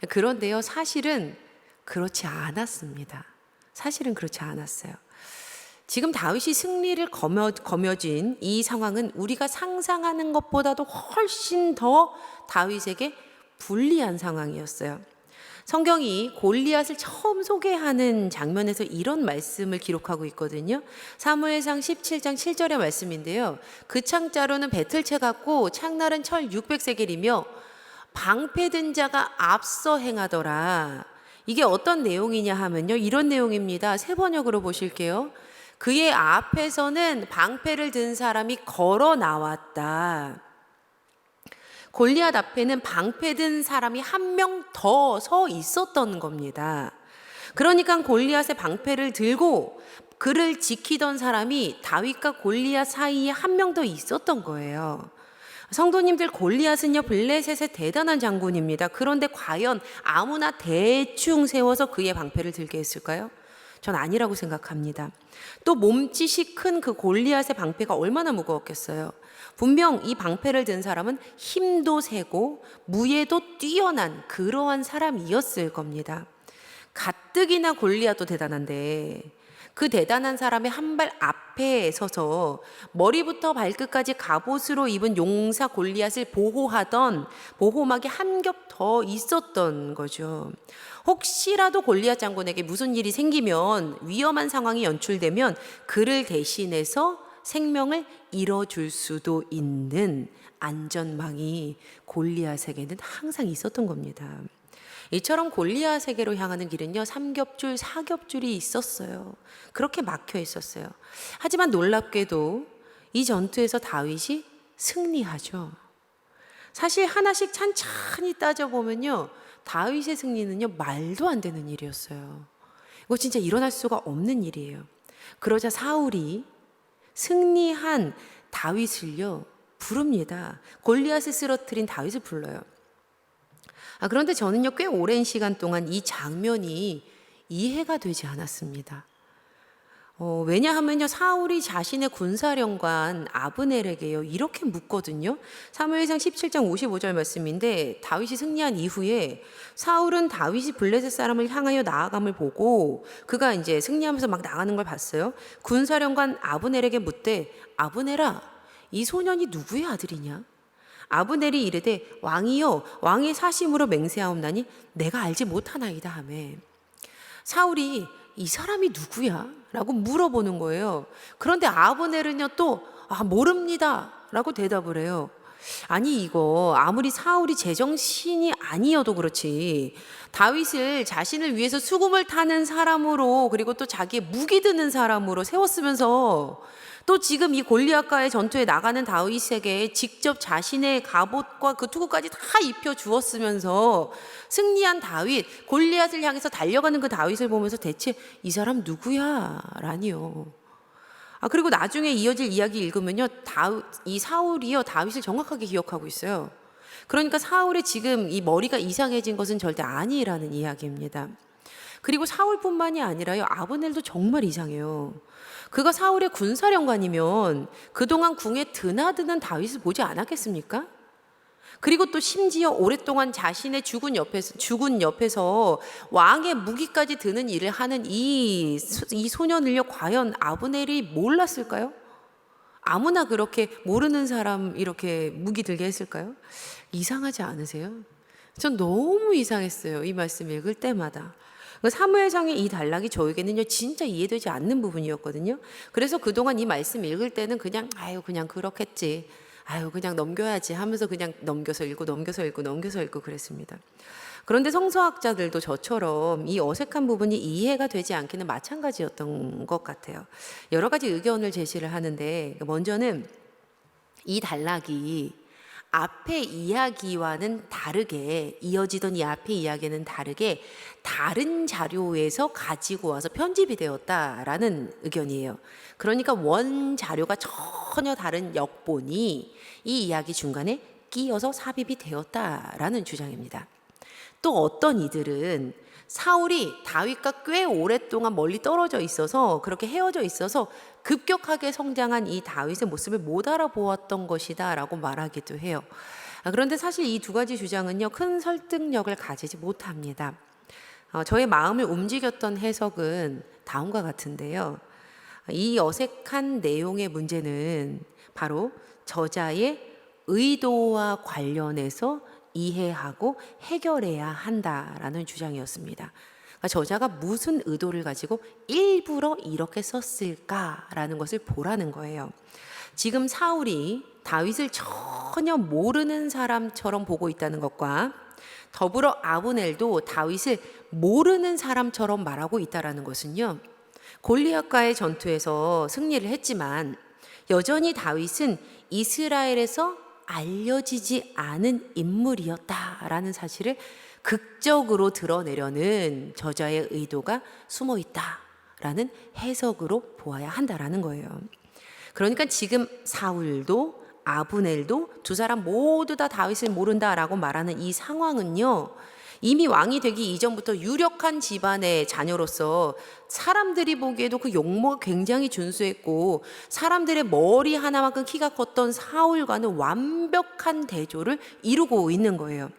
그런데요, 사실은 그렇지 않았습니다. 사실은 그렇지 않았어요. 지금 다윗이 승리를 거머쥔 이 상황은 우리가 상상하는 것보다도 훨씬 더 다윗에게 불리한 상황이었어요. 성경이 골리앗을 처음 소개하는 장면에서 이런 말씀을 기록하고 있거든요. 사무엘상 17장 7절의 말씀인데요. 그 창자로는 배틀채 같고 창날은 철 600세겔이며 방패든 자가 앞서 행하더라. 이게 어떤 내용이냐 하면요, 이런 내용입니다. 새 번역으로 보실게요. 그의 앞에서는 방패를 든 사람이 걸어 나왔다. 골리앗 앞에는 방패 든 사람이 한 명 더 서 있었던 겁니다. 그러니까 골리앗의 방패를 들고 그를 지키던 사람이 다윗과 골리앗 사이에 한 명 더 있었던 거예요. 성도님들, 골리앗은요, 블레셋의 대단한 장군입니다. 그런데 과연 아무나 대충 세워서 그의 방패를 들게 했을까요? 전 아니라고 생각합니다. 또 몸짓이 큰 그 골리앗의 방패가 얼마나 무거웠겠어요. 분명 이 방패를 든 사람은 힘도 세고 무예도 뛰어난 그러한 사람이었을 겁니다. 가뜩이나 골리앗도 대단한데 그 대단한 사람의 한 발 앞에 서서 머리부터 발끝까지 갑옷으로 입은 용사 골리앗을 보호하던 보호막이 한 겹 더 있었던 거죠. 혹시라도 골리앗 장군에게 무슨 일이 생기면, 위험한 상황이 연출되면 그를 대신해서 생명을 잃어줄 수도 있는 안전망이 골리앗에게는 항상 있었던 겁니다. 이처럼 골리앗에게로 향하는 길은요, 3겹줄, 4겹줄이 있었어요. 그렇게 막혀 있었어요. 하지만 놀랍게도 이 전투에서 다윗이 승리하죠. 사실 하나씩 찬찬히 따져보면요, 다윗의 승리는요, 말도 안 되는 일이었어요. 이거 진짜 일어날 수가 없는 일이에요. 그러자 사울이 승리한 다윗을요, 부릅니다. 골리앗을 쓰러뜨린 다윗을 불러요. 그런데 저는요, 꽤 오랜 시간 동안 이 장면이 이해가 되지 않았습니다. 왜냐하면요, 사울이 자신의 군사령관 아브넬에게요, 이렇게 묻거든요. 사무엘상 17장 55절 말씀인데, 다윗이 승리한 이후에 사울은 다윗이 블레셋 사람을 향하여 나아감을 보고 그가 이제 승리하면서 막 나가는 걸 봤어요. 군사령관 아브넬에게 묻되, 아브넬아, 이 소년이 누구의 아들이냐? 아브넬이 이르되, 왕이여, 왕의 사심으로 맹세하옵나니 내가 알지 못하나이다 하매. 사울이 이 사람이 누구야? 라고 물어보는 거예요. 그런데 아브넬은요, 또 모릅니다 라고 대답을 해요. 아니, 이거 아무리 사울이 제정신이 아니어도 그렇지, 다윗을 자신을 위해서 수금을 타는 사람으로, 그리고 또 자기의 무기 드는 사람으로 세웠으면서 또 지금 이 골리앗과의 전투에 나가는 다윗에게 직접 자신의 갑옷과 그 투구까지 다 입혀 주었으면서 승리한 다윗, 골리앗을 향해서 달려가는 그 다윗을 보면서 대체 이 사람 누구야? 라니요. 그리고 나중에 이어질 이야기 읽으면요, 이 사울이요, 다윗을 정확하게 기억하고 있어요. 그러니까 사울의 지금 이 머리가 이상해진 것은 절대 아니라는 이야기입니다. 그리고 사울뿐만이 아니라요, 아브넬도 정말 이상해요. 그가 사울의 군사령관이면 그동안 궁에 드나드는 다윗을 보지 않았겠습니까? 그리고 또 심지어 오랫동안 자신의 죽은 옆에서 왕의 무기까지 드는 일을 하는 이 소년을요, 과연 아브넬이 몰랐을까요? 아무나 그렇게 모르는 사람 이렇게 무기 들게 했을까요? 이상하지 않으세요? 전 너무 이상했어요, 이 말씀 읽을 때마다. 그 사무엘상의 이 단락이 저에게는요 진짜 이해되지 않는 부분이었거든요. 그래서 그동안 이 말씀 읽을 때는 그냥 아유 그냥 그렇겠지, 아유 그냥 넘겨야지 하면서 그냥 넘겨서 읽고 그랬습니다. 그런데 성서학자들도 저처럼 이 어색한 부분이 이해가 되지 않기는 마찬가지였던 것 같아요. 여러 가지 의견을 제시를 하는데, 먼저는 이 단락이 앞의 이야기와는 다르게, 이어지던 이 앞의 이야기는 다르게 다른 자료에서 가지고 와서 편집이 되었다라는 의견이에요. 그러니까 원 자료가 전혀 다른 역본이 이 이야기 중간에 끼어서 삽입이 되었다라는 주장입니다. 또 어떤 이들은 사울이 다윗과 꽤 오랫동안 멀리 떨어져 있어서, 그렇게 헤어져 있어서 급격하게 성장한 이 다윗의 모습을 못 알아보았던 것이다 라고 말하기도 해요. 그런데 사실 이 두 가지 주장은요 큰 설득력을 가지지 못합니다. 저의 마음을 움직였던 해석은 다음과 같은데요. 이 어색한 내용의 문제는 바로 저자의 의도와 관련해서 이해하고 해결해야 한다라는 주장이었습니다. 그러니까 저자가 무슨 의도를 가지고 일부러 이렇게 썼을까라는 것을 보라는 거예요. 지금 사울이 다윗을 전혀 모르는 사람처럼 보고 있다는 것과 더불어 아브넬도 다윗을 모르는 사람처럼 말하고 있다는 것은요, 골리앗과의 전투에서 승리를 했지만 여전히 다윗은 이스라엘에서 알려지지 않은 인물이었다라는 사실을 극적으로 드러내려는 저자의 의도가 숨어 있다라는 해석으로 보아야 한다라는 거예요. 그러니까 지금 사울도 아브넬도 두 사람 모두 다 다윗을 모른다라고 말하는 이 상황은요, 이미 왕이 되기 이전부터 유력한 집안의 자녀로서 사람들이 보기에도 그 용모가 굉장히 준수했고 사람들의 머리 하나만큼 키가 컸던 사울과는 완벽한 대조를 이루고 있는 거예요.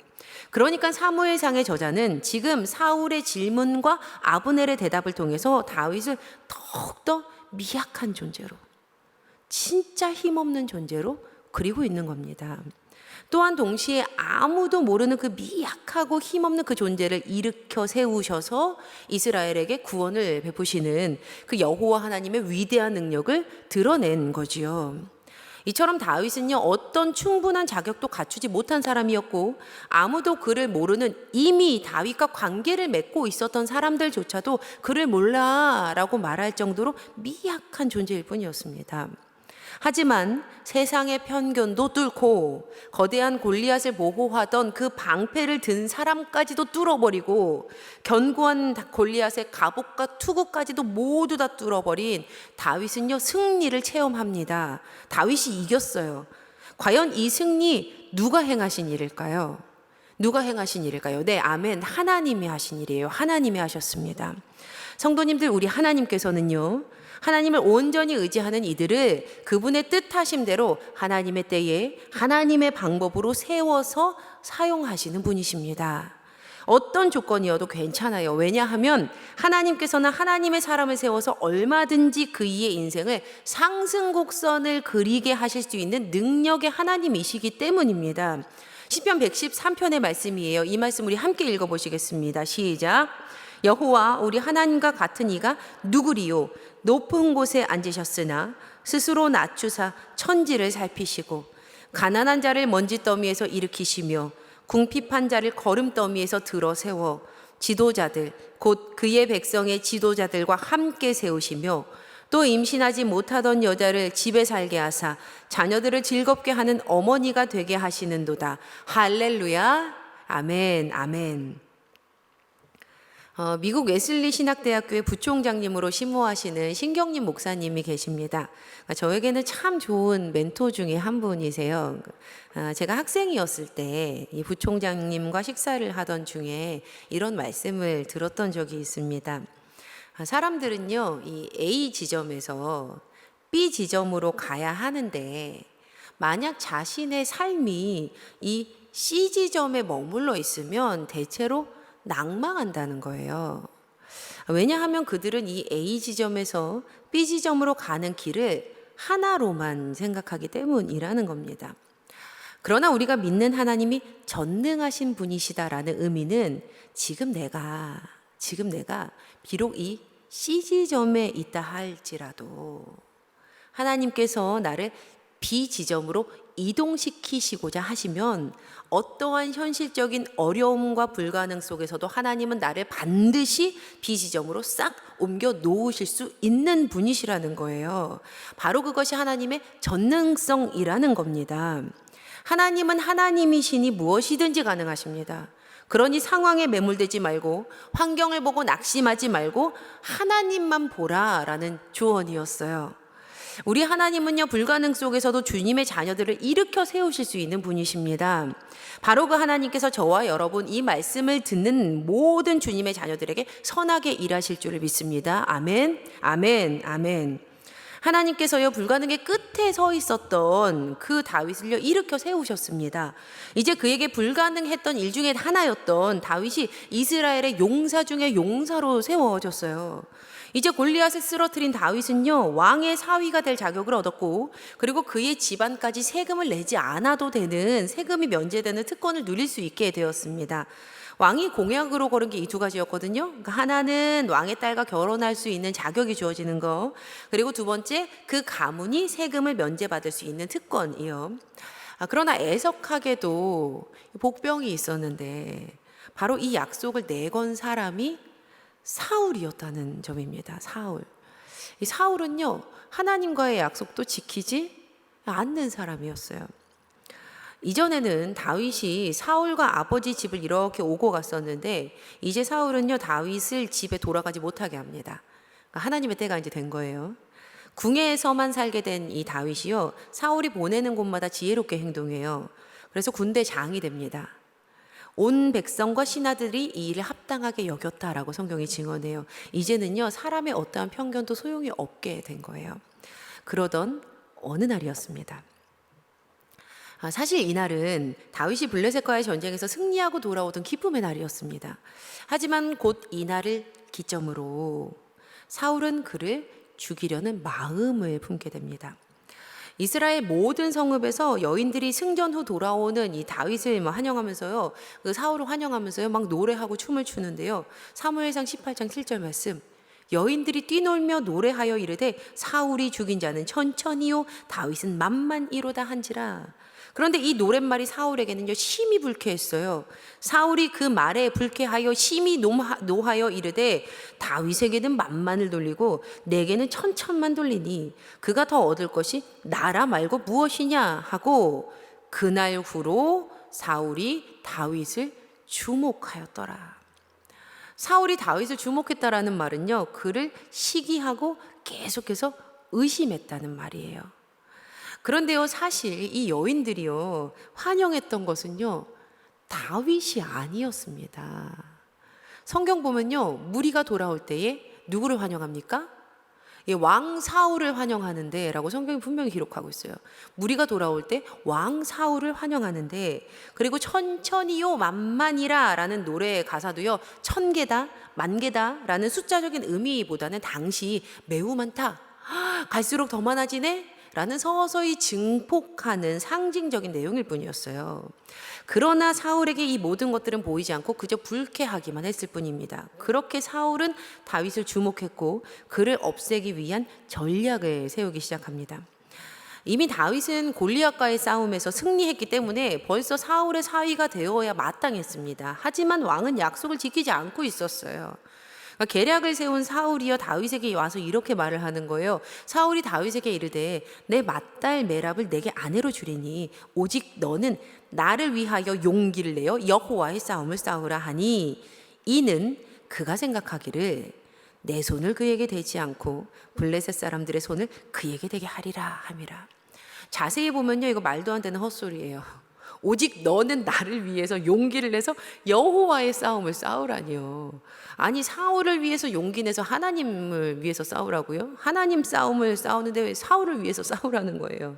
그러니까 사무엘상의 저자는 지금 사울의 질문과 아브넬의 대답을 통해서 다윗을 더욱더 미약한 존재로, 진짜 힘없는 존재로 그리고 있는 겁니다. 또한 동시에 아무도 모르는 그 미약하고 힘없는 그 존재를 일으켜 세우셔서 이스라엘에게 구원을 베푸시는 그 여호와 하나님의 위대한 능력을 드러낸 거지요. 이처럼 다윗은요 어떤 충분한 자격도 갖추지 못한 사람이었고 아무도 그를 모르는, 이미 다윗과 관계를 맺고 있었던 사람들조차도 그를 몰라라고 말할 정도로 미약한 존재일 뿐이었습니다. 하지만 세상의 편견도 뚫고 거대한 골리앗을 보호하던 그 방패를 든 사람까지도 뚫어버리고 견고한 골리앗의 갑옷과 투구까지도 모두 다 뚫어버린 다윗은요 승리를 체험합니다. 다윗이 이겼어요. 과연 이 승리 누가 행하신 일일까요? 누가 행하신 일일까요? 네, 아멘. 하나님이 하신 일이에요. 하나님이 하셨습니다. 성도님들, 우리 하나님께서는요 하나님을 온전히 의지하는 이들을 그분의 뜻하심대로 하나님의 때에 하나님의 방법으로 세워서 사용하시는 분이십니다. 어떤 조건이어도 괜찮아요. 왜냐하면 하나님께서는 하나님의 사람을 세워서 얼마든지 그이의 인생을 상승곡선을 그리게 하실 수 있는 능력의 하나님이시기 때문입니다. 시편 113편의 말씀이에요. 이 말씀 우리 함께 읽어보시겠습니다. 시작. 여호와 우리 하나님과 같은 이가 누구리요? 높은 곳에 앉으셨으나 스스로 낮추사 천지를 살피시고 가난한 자를 먼지더미에서 일으키시며 궁핍한 자를 거름더미에서 들어 세워 지도자들 곧 그의 백성의 지도자들과 함께 세우시며 또 임신하지 못하던 여자를 집에 살게 하사 자녀들을 즐겁게 하는 어머니가 되게 하시는도다. 할렐루야. 아멘. 아멘. 미국 웨슬리 신학대학교의 부총장님으로 심호하시는 신경림 목사님이 계십니다. 저에게는 참 좋은 멘토 중에 한 분이세요. 제가 학생이었을 때 이 부총장님과 식사를 하던 중에 이런 말씀을 들었던 적이 있습니다. 사람들은요, 이 A 지점에서 B 지점으로 가야 하는데 만약 자신의 삶이 이 C 지점에 머물러 있으면 대체로 낭망한다는 거예요. 왜냐하면 그들은 이 A 지점에서 B 지점으로 가는 길을 하나로만 생각하기 때문이라는 겁니다. 그러나 우리가 믿는 하나님이 전능하신 분이시다라는 의미는 지금 내가 지금 내가 비록 이 C지점에 있다 할지라도 하나님께서 나를 B지점으로 이동시키시고자 하시면 어떠한 현실적인 어려움과 불가능 속에서도 하나님은 나를 반드시 B지점으로 싹 옮겨 놓으실 수 있는 분이시라는 거예요. 바로 그것이 하나님의 전능성이라는 겁니다. 하나님은 하나님이시니 무엇이든지 가능하십니다. 그러니 상황에 매몰되지 말고 환경을 보고 낙심하지 말고 하나님만 보라라는 조언이었어요. 우리 하나님은요, 불가능 속에서도 주님의 자녀들을 일으켜 세우실 수 있는 분이십니다. 바로 그 하나님께서 저와 여러분 이 말씀을 듣는 모든 주님의 자녀들에게 선하게 일하실 줄을 믿습니다. 아멘, 아멘, 아멘. 하나님께서요, 불가능의 끝에 서 있었던 그 다윗을요, 일으켜 세우셨습니다. 이제 그에게 불가능했던 일 중에 하나였던 다윗이 이스라엘의 용사 중에 용사로 세워졌어요. 이제 골리앗을 쓰러뜨린 다윗은요, 왕의 사위가 될 자격을 얻었고, 그리고 그의 집안까지 세금을 내지 않아도 되는, 세금이 면제되는 특권을 누릴 수 있게 되었습니다. 왕이 공약으로 걸은 게 이 두 가지였거든요. 그러니까 하나는 왕의 딸과 결혼할 수 있는 자격이 주어지는 거, 그리고 두 번째 그 가문이 세금을 면제받을 수 있는 특권이요. 그러나 애석하게도 복병이 있었는데 바로 이 약속을 내건 사람이 사울이었다는 점입니다. 사울. 이 사울은요, 하나님과의 약속도 지키지 않는 사람이었어요. 이전에는 다윗이 사울과 아버지 집을 이렇게 오고 갔었는데 이제 사울은요, 다윗을 집에 돌아가지 못하게 합니다. 그러니까 하나님의 때가 이제 된 거예요. 궁예에서만 살게 된 이 다윗이요, 사울이 보내는 곳마다 지혜롭게 행동해요. 그래서 군대장이 됩니다. 온 백성과 신하들이 이 일을 합당하게 여겼다라고 성경이 증언해요. 이제는요, 사람의 어떠한 편견도 소용이 없게 된 거예요. 그러던 어느 날이었습니다. 사실 이날은 다윗이 블레셋과의 전쟁에서 승리하고 돌아오던 기쁨의 날이었습니다. 하지만 곧 이날을 기점으로 사울은 그를 죽이려는 마음을 품게 됩니다. 이스라엘 모든 성읍에서 여인들이 승전 후 돌아오는 이 다윗을 환영하면서요, 그 사울을 환영하면서요, 막 노래하고 춤을 추는데요. 사무엘상 18장 7절 말씀. 여인들이 뛰놀며 노래하여 이르되 사울이 죽인 자는 천천히요 다윗은 만만이로다 한지라. 그런데 이 노랫말이 사울에게는요, 심히 불쾌했어요. 사울이 그 말에 불쾌하여 심히 노하여 이르되 다윗에게는 만만을 돌리고 내게는 천천만 돌리니 그가 더 얻을 것이 나라 말고 무엇이냐 하고 그날 후로 사울이 다윗을 주목하였더라. 사울이 다윗을 주목했다라는 말은요, 그를 시기하고 계속해서 의심했다는 말이에요. 그런데요, 사실 이 여인들이요, 환영했던 것은요, 다윗이 아니었습니다. 성경 보면요, 무리가 돌아올 때에 누구를 환영합니까? 왕 사울을 환영하는데 라고 성경이 분명히 기록하고 있어요. 무리가 돌아올 때 왕 사울을 환영하는데, 그리고 천천히요 만만이라 라는 노래의 가사도요, 1000개다 만개다 라는 숫자적인 의미보다는 당시 매우 많다, 갈수록 더 많아지네 라는 서서히 증폭하는 상징적인 내용일 뿐이었어요. 그러나 사울에게 이 모든 것들은 보이지 않고 그저 불쾌하기만 했을 뿐입니다. 그렇게 사울은 다윗을 주목했고 그를 없애기 위한 전략을 세우기 시작합니다. 이미 다윗은 골리앗과의 싸움에서 승리했기 때문에 벌써 사울의 사위가 되어야 마땅했습니다. 하지만 왕은 약속을 지키지 않고 있었어요. 그러니까 계략을 세운 사울이여 다윗에게 와서 이렇게 말을 하는 거예요. 사울이 다윗에게 이르되 내 맏딸 메랍을 내게 아내로 주리니 오직 너는 나를 위하여 용기를 내어 여호와의 싸움을 싸우라 하니 이는 그가 생각하기를 내 손을 그에게 대지 않고 블레셋 사람들의 손을 그에게 대게 하리라 함이라. 자세히 보면요, 이거 말도 안 되는 헛소리예요. 오직 너는 나를 위해서 용기를 내서 여호와의 싸움을 싸우라니요. 아니, 사울을 위해서 용기 내서 하나님을 위해서 싸우라고요? 하나님 싸움을 싸우는데 왜 사울을 위해서 싸우라는 거예요?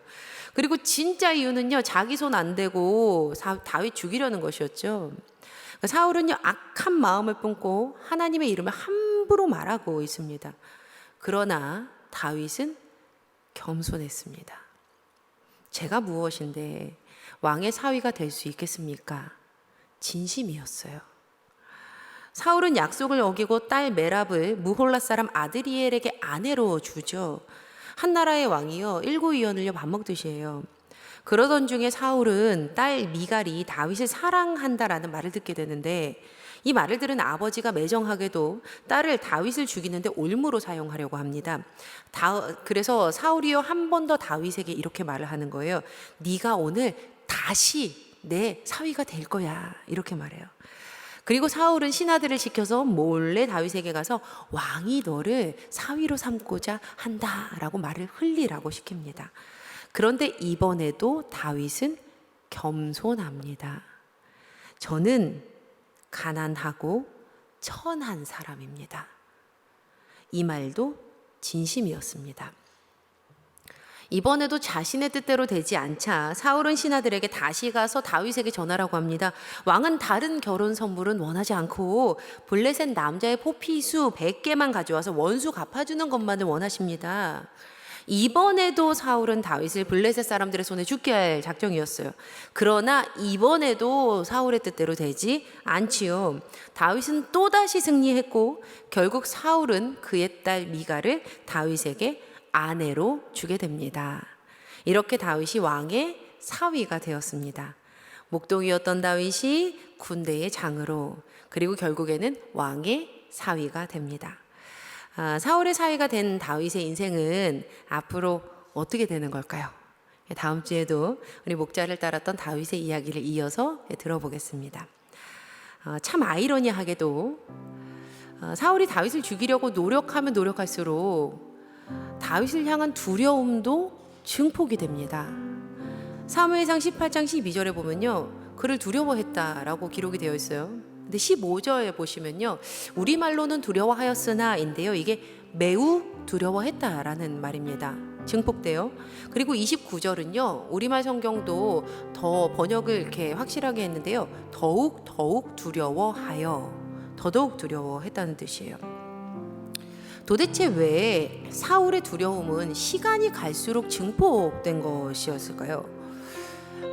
그리고 진짜 이유는요, 자기 손 안 대고 다윗 죽이려는 것이었죠. 사울은요, 악한 마음을 품고 하나님의 이름을 함부로 말하고 있습니다. 그러나 다윗은 겸손했습니다. 제가 무엇인데 왕의 사위가 될 수 있겠습니까? 진심이었어요. 사울은 약속을 어기고 딸 메랍을 무홀라 사람 아드리엘에게 아내로 주죠. 한 나라의 왕이요 일구이연을요 밥 먹듯이 해요. 그러던 중에 사울은 딸 미갈이 다윗을 사랑한다라는 말을 듣게 되는데, 이 말을 들은 아버지가 매정하게도 딸을 다윗을 죽이는데 올무로 사용하려고 합니다. 그래서 사울이요 한 번 더 다윗에게 이렇게 말을 하는 거예요. 네가 오늘 다시 내 사위가 될 거야, 이렇게 말해요. 그리고 사울은 신하들을 시켜서 몰래 다윗에게 가서 왕이 너를 사위로 삼고자 한다라고 말을 흘리라고 시킵니다. 그런데 이번에도 다윗은 겸손합니다. 저는 가난하고 천한 사람입니다. 이 말도 진심이었습니다. 이번에도 자신의 뜻대로 되지 않자 사울은 신하들에게 다시 가서 다윗에게 전하라고 합니다. 왕은 다른 결혼 선물은 원하지 않고 블레셋 남자의 포피수 100개만 가져와서 원수 갚아주는 것만을 원하십니다. 이번에도 사울은 다윗을 블레셋 사람들의 손에 죽게 할 작정이었어요. 그러나 이번에도 사울의 뜻대로 되지 않지요. 다윗은 또다시 승리했고 결국 사울은 그의 딸 미갈을 다윗에게 아내로 주게 됩니다. 이렇게 다윗이 왕의 사위가 되었습니다. 목동이었던 다윗이 군대의 장으로, 그리고 결국에는 왕의 사위가 됩니다. 사울의 사위가 된 다윗의 인생은 앞으로 어떻게 되는 걸까요? 다음 주에도 우리 목자를 따랐던 다윗의 이야기를 이어서 들어보겠습니다. 참 아이러니하게도 사울이 다윗을 죽이려고 노력하면 노력할수록 다윗을 향한 두려움도 증폭이 됩니다. 사무엘상 18장 12절에 보면요, 그를 두려워했다라고 기록이 되어 있어요. 근데 15절에 보시면요, 우리말로는 두려워하였으나인데요, 이게 매우 두려워했다라는 말입니다. 증폭돼요. 그리고 29절은요, 우리말 성경도 더 번역을 이렇게 확실하게 했는데요, 더욱 두려워하여, 더더욱 두려워했다는 뜻이에요. 도대체 왜 사울의 두려움은 시간이 갈수록 증폭된 것이었을까요?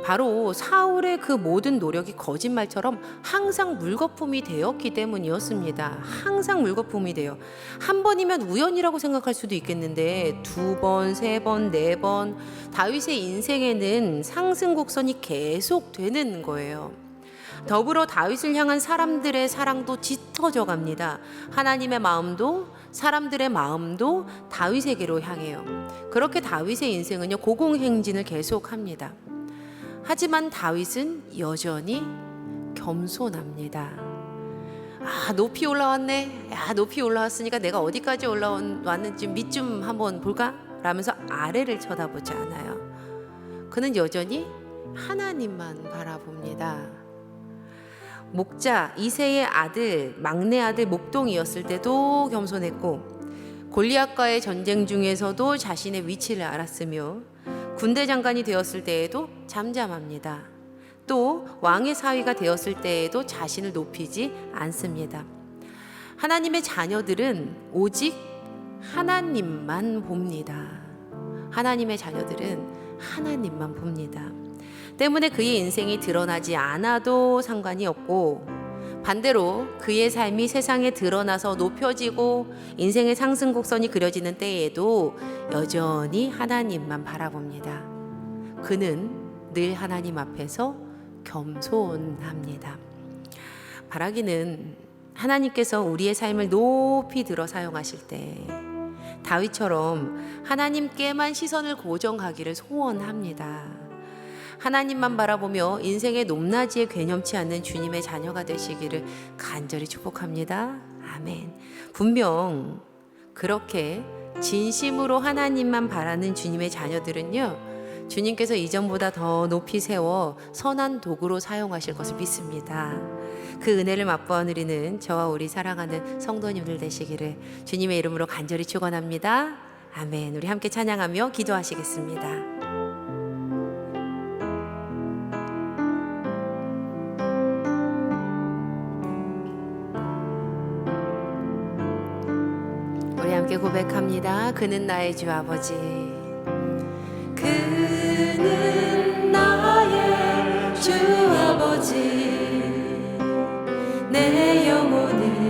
바로 사울의 그 모든 노력이 거짓말처럼 항상 물거품이 되었기 때문이었습니다. 항상 물거품이 돼요. 한 번이면 우연이라고 생각할 수도 있겠는데 2번, 3번, 4번 다윗의 인생에는 상승 곡선이 계속 되는 거예요. 더불어 다윗을 향한 사람들의 사랑도 짙어져 갑니다. 하나님의 마음도 사람들의 마음도 다윗에게로 향해요. 그렇게 다윗의 인생은요 고공행진을 계속합니다. 하지만 다윗은 여전히 겸손합니다. 높이 올라왔네. 높이 올라왔으니까 내가 어디까지 올라왔는지 밑 좀 한번 볼까? 라면서 아래를 쳐다보지 않아요. 그는 여전히 하나님만 바라봅니다. 목자 이새의 아들, 막내 아들 목동이었을 때도 겸손했고, 골리앗과의 전쟁 중에서도 자신의 위치를 알았으며, 군대 장관이 되었을 때에도 잠잠합니다. 또 왕의 사위가 되었을 때에도 자신을 높이지 않습니다. 하나님의 자녀들은 오직 하나님만 봅니다. 하나님의 자녀들은 하나님만 봅니다. 때문에 그의 인생이 드러나지 않아도 상관이 없고, 반대로 그의 삶이 세상에 드러나서 높여지고 인생의 상승 곡선이 그려지는 때에도 여전히 하나님만 바라봅니다. 그는 늘 하나님 앞에서 겸손합니다. 바라기는 하나님께서 우리의 삶을 높이 들어 사용하실 때 다윗처럼 하나님께만 시선을 고정하기를 소원합니다. 하나님만 바라보며 인생의 높낮이에 괴념치 않는 주님의 자녀가 되시기를 간절히 축복합니다. 아멘. 분명 그렇게 진심으로 하나님만 바라는 주님의 자녀들은요, 주님께서 이전보다 더 높이 세워 선한 도구로 사용하실 것을 믿습니다. 그 은혜를 맛보아 누리는 저와 우리 사랑하는 성도님들 되시기를 주님의 이름으로 간절히 축원합니다. 아멘. 우리 함께 찬양하며 기도하시겠습니다. 우리 함께 고백합니다. 그는 나의 주 아버지. 그는 나의 주 아버지 내 영혼을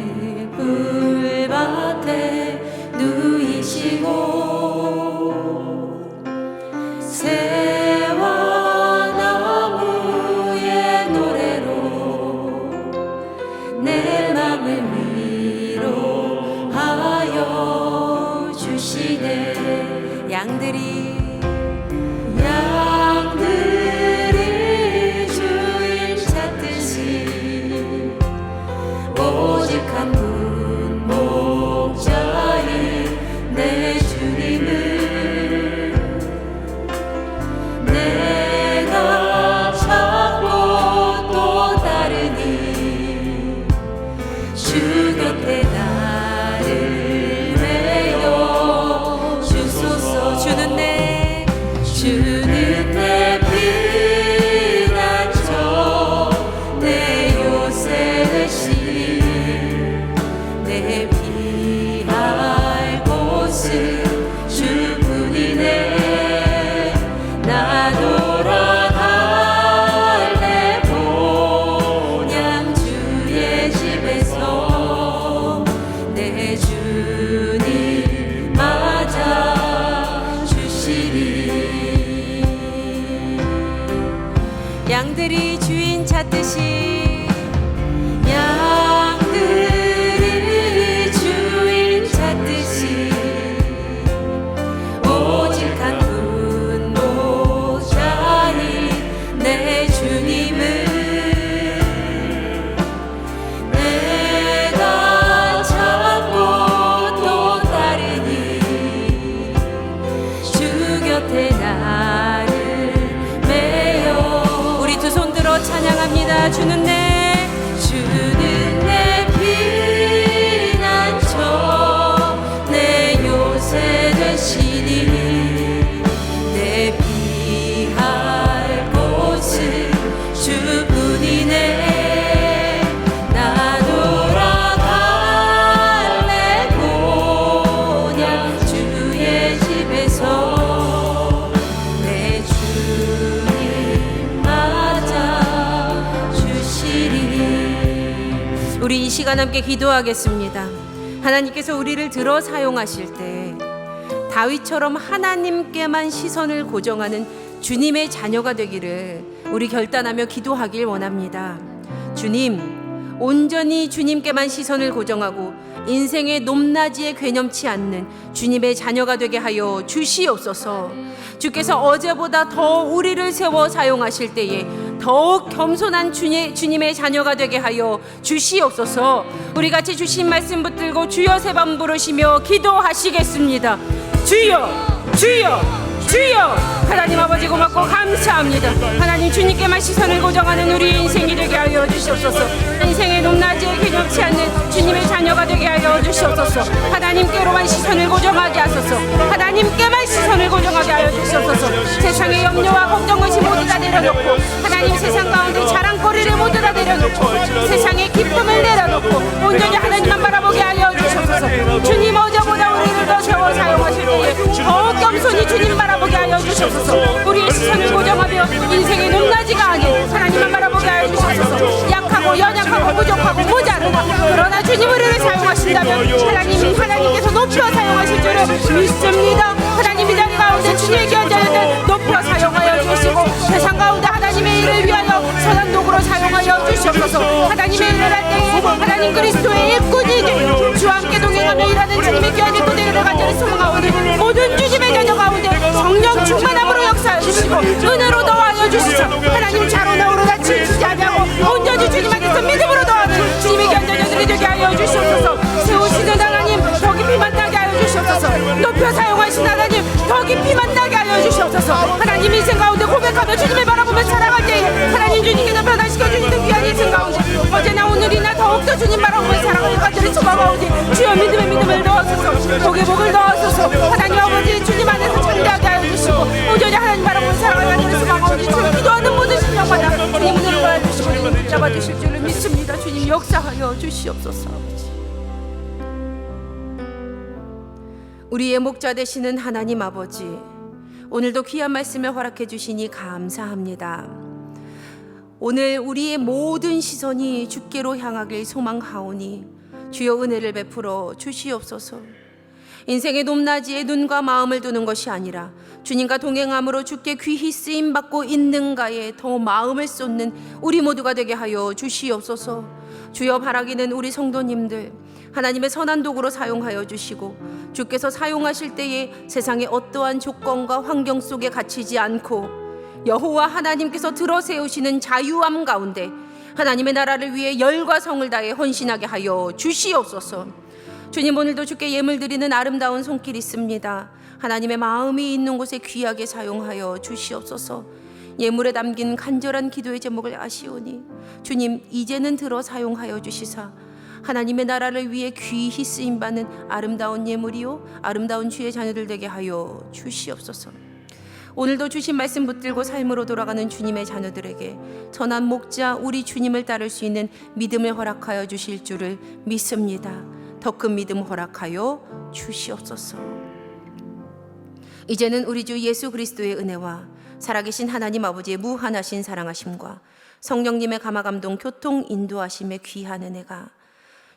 양들이 주인 찾듯이 양들이 주인 찾듯이 오직 한 분 목자니 내 주님을 내가 찾고 또 따르니 주 곁에 나를 메어. 우리 두 손 들어 찬양합니다. 주는 내 피난처 내 요새 되시니 내 피할 곳은 주뿐이네. 나 돌아갈래 고향 주의 집에서 내 주님 맞아 주시리. 우리 이 시간 함께 기도하겠습니다. 하나님께서 우리를 들어 사용하실 때 다윗처럼 하나님께만 시선을 고정하는 주님의 자녀가 되기를 우리 결단하며 기도하길 원합니다. 주님, 온전히 주님께만 시선을 고정하고 인생의 높낮이에 괴념치 않는 주님의 자녀가 되게 하여 주시옵소서. 주께서 어제보다 더 우리를 세워 사용하실 때에 더욱 겸손한 주님의 자녀가 되게 하여 주시옵소서. 우리 같이 주신 말씀 붙들고 주여 세 번 부르시며 기도하시겠습니다. 주여, 주여, 주여. 하나님 아버지 고맙고 감사합니다. 하나님, 주님께만 시선을 고정하는 우리 인생이 되게 하여 주시옵소서. 인생의 높낮이에 괴념치 않는 주님의 자녀가 되게 하여 주시옵소서. 하나님께로만 시선을 고정하게 하소서. 하나님께만 시선을 고정하게 하여 주시옵소서. 세상의 염려와 걱정 의심 모두 다 내려놓고 하나님, 세상 가운데 자랑거리를 모두 다 내려놓고 세상의 기쁨을 내려놓고 온전히 하나님만 바라보게 하여 주시옵소서. 주님, 어제보다 우리를 더 세워 사용하실 때에 더욱 겸손히 주님 바라보게 하여 주시옵소서. 우리의 시선을 고정하며 인생의 높낮이가 아닌 하나님만 바라보게 하여 주시옵소서. 약하고 연약하고 부족하고 모자르다 그러나 주님 우리를 사용하신다면 하나님께서 높여 사용하실 줄을 믿습니다. 하나님, 이 자리 가운데 주님의 귀한 자녀들 높여 사용하여 주시고 세상 가운데 하나님의 일을 위하여 선한 도구로 사용하여 주시옵소서. 하나님의 일을 할 때에 하나님 그리스도의 일꾼이 되어 주와 함께 동행하며 일하는 주님의 귀한 일꾼들을 간절히 소망하오니 모든 주님의 자녀 가운데 성령 충만함으로 역사하여 주시고 은혜로 더하여 주시소. 하나님, 자로나 오로나 치우치지 아니하고 온전히 주님 안에서 믿음으로 더하는 주님의 귀한 자녀들이 되게 하여 주시옵소서. 세우시는 하나님, 더 깊이 만나게 하여 주시옵소서. 높여 사용하신 하나님, 더 깊이 만나게 하여 주시옵소서. 하나님, 인생 가운데 고백하며 주님을 바라보며 살아갈 때에 하나님, 주님께서 변화시켜 주시는 귀한 인생 가운데 어제나 오늘이나 더욱더 주님 바라보며 살아가는 간절히 소망하오니 주여 믿음의 믿음을 넣어소서. 복의 복을 넣어소서. 하나님 아버지, 주님 안에서 참되하게 하여 주시고 온전히 하나님 바라보며 살아가는 간절히 소망하오니 주여 기도하는 모든 심령마다 주님 은혜를 받아주시고 주님 붙잡아 주실 줄을 믿습니다. 주님 역사하여 주시옵소서. 우리의 목자 되시는 하나님 아버지, 오늘도 귀한 말씀을 허락해 주시니 감사합니다. 오늘 우리의 모든 시선이 주께로 향하길 소망하오니 주여 은혜를 베풀어 주시옵소서. 인생의 높낮이에 눈과 마음을 두는 것이 아니라 주님과 동행함으로 주께 귀히 쓰임 받고 있는가에 더 마음을 쏟는 우리 모두가 되게 하여 주시옵소서. 주여, 바라기는 우리 성도님들 하나님의 선한 도구로 사용하여 주시고 주께서 사용하실 때에 세상의 어떠한 조건과 환경 속에 갇히지 않고 여호와 하나님께서 들어 세우시는 자유함 가운데 하나님의 나라를 위해 열과 성을 다해 헌신하게 하여 주시옵소서. 주님, 오늘도 주께 예물 드리는 아름다운 손길 있습니다. 하나님의 마음이 있는 곳에 귀하게 사용하여 주시옵소서. 예물에 담긴 간절한 기도의 제목을 아시오니 주님, 이제는 들어 사용하여 주시사 하나님의 나라를 위해 귀히 쓰임받는 아름다운 예물이요 아름다운 주의 자녀들 되게 하여 주시옵소서. 오늘도 주신 말씀 붙들고 삶으로 돌아가는 주님의 자녀들에게 선한 목자 우리 주님을 따를 수 있는 믿음을 허락하여 주실 줄을 믿습니다. 더 큰 믿음 허락하여 주시옵소서. 이제는 우리 주 예수 그리스도의 은혜와 살아계신 하나님 아버지의 무한하신 사랑하심과 성령님의 감화감동 교통 인도하심의 귀한 은혜가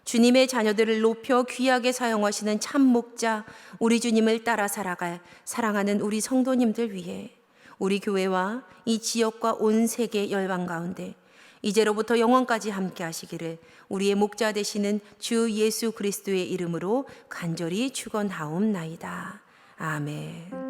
주님의 자녀들을 높여 귀하게 사용하시는 참 목자 우리 주님을 따라 살아갈 사랑하는 우리 성도님들 위해 우리 교회와 이 지역과 온 세계 열방 가운데 이제로부터 영원까지 함께 하시기를 우리의 목자 되시는 주 예수 그리스도의 이름으로 간절히 축원하옵나이다. 아멘.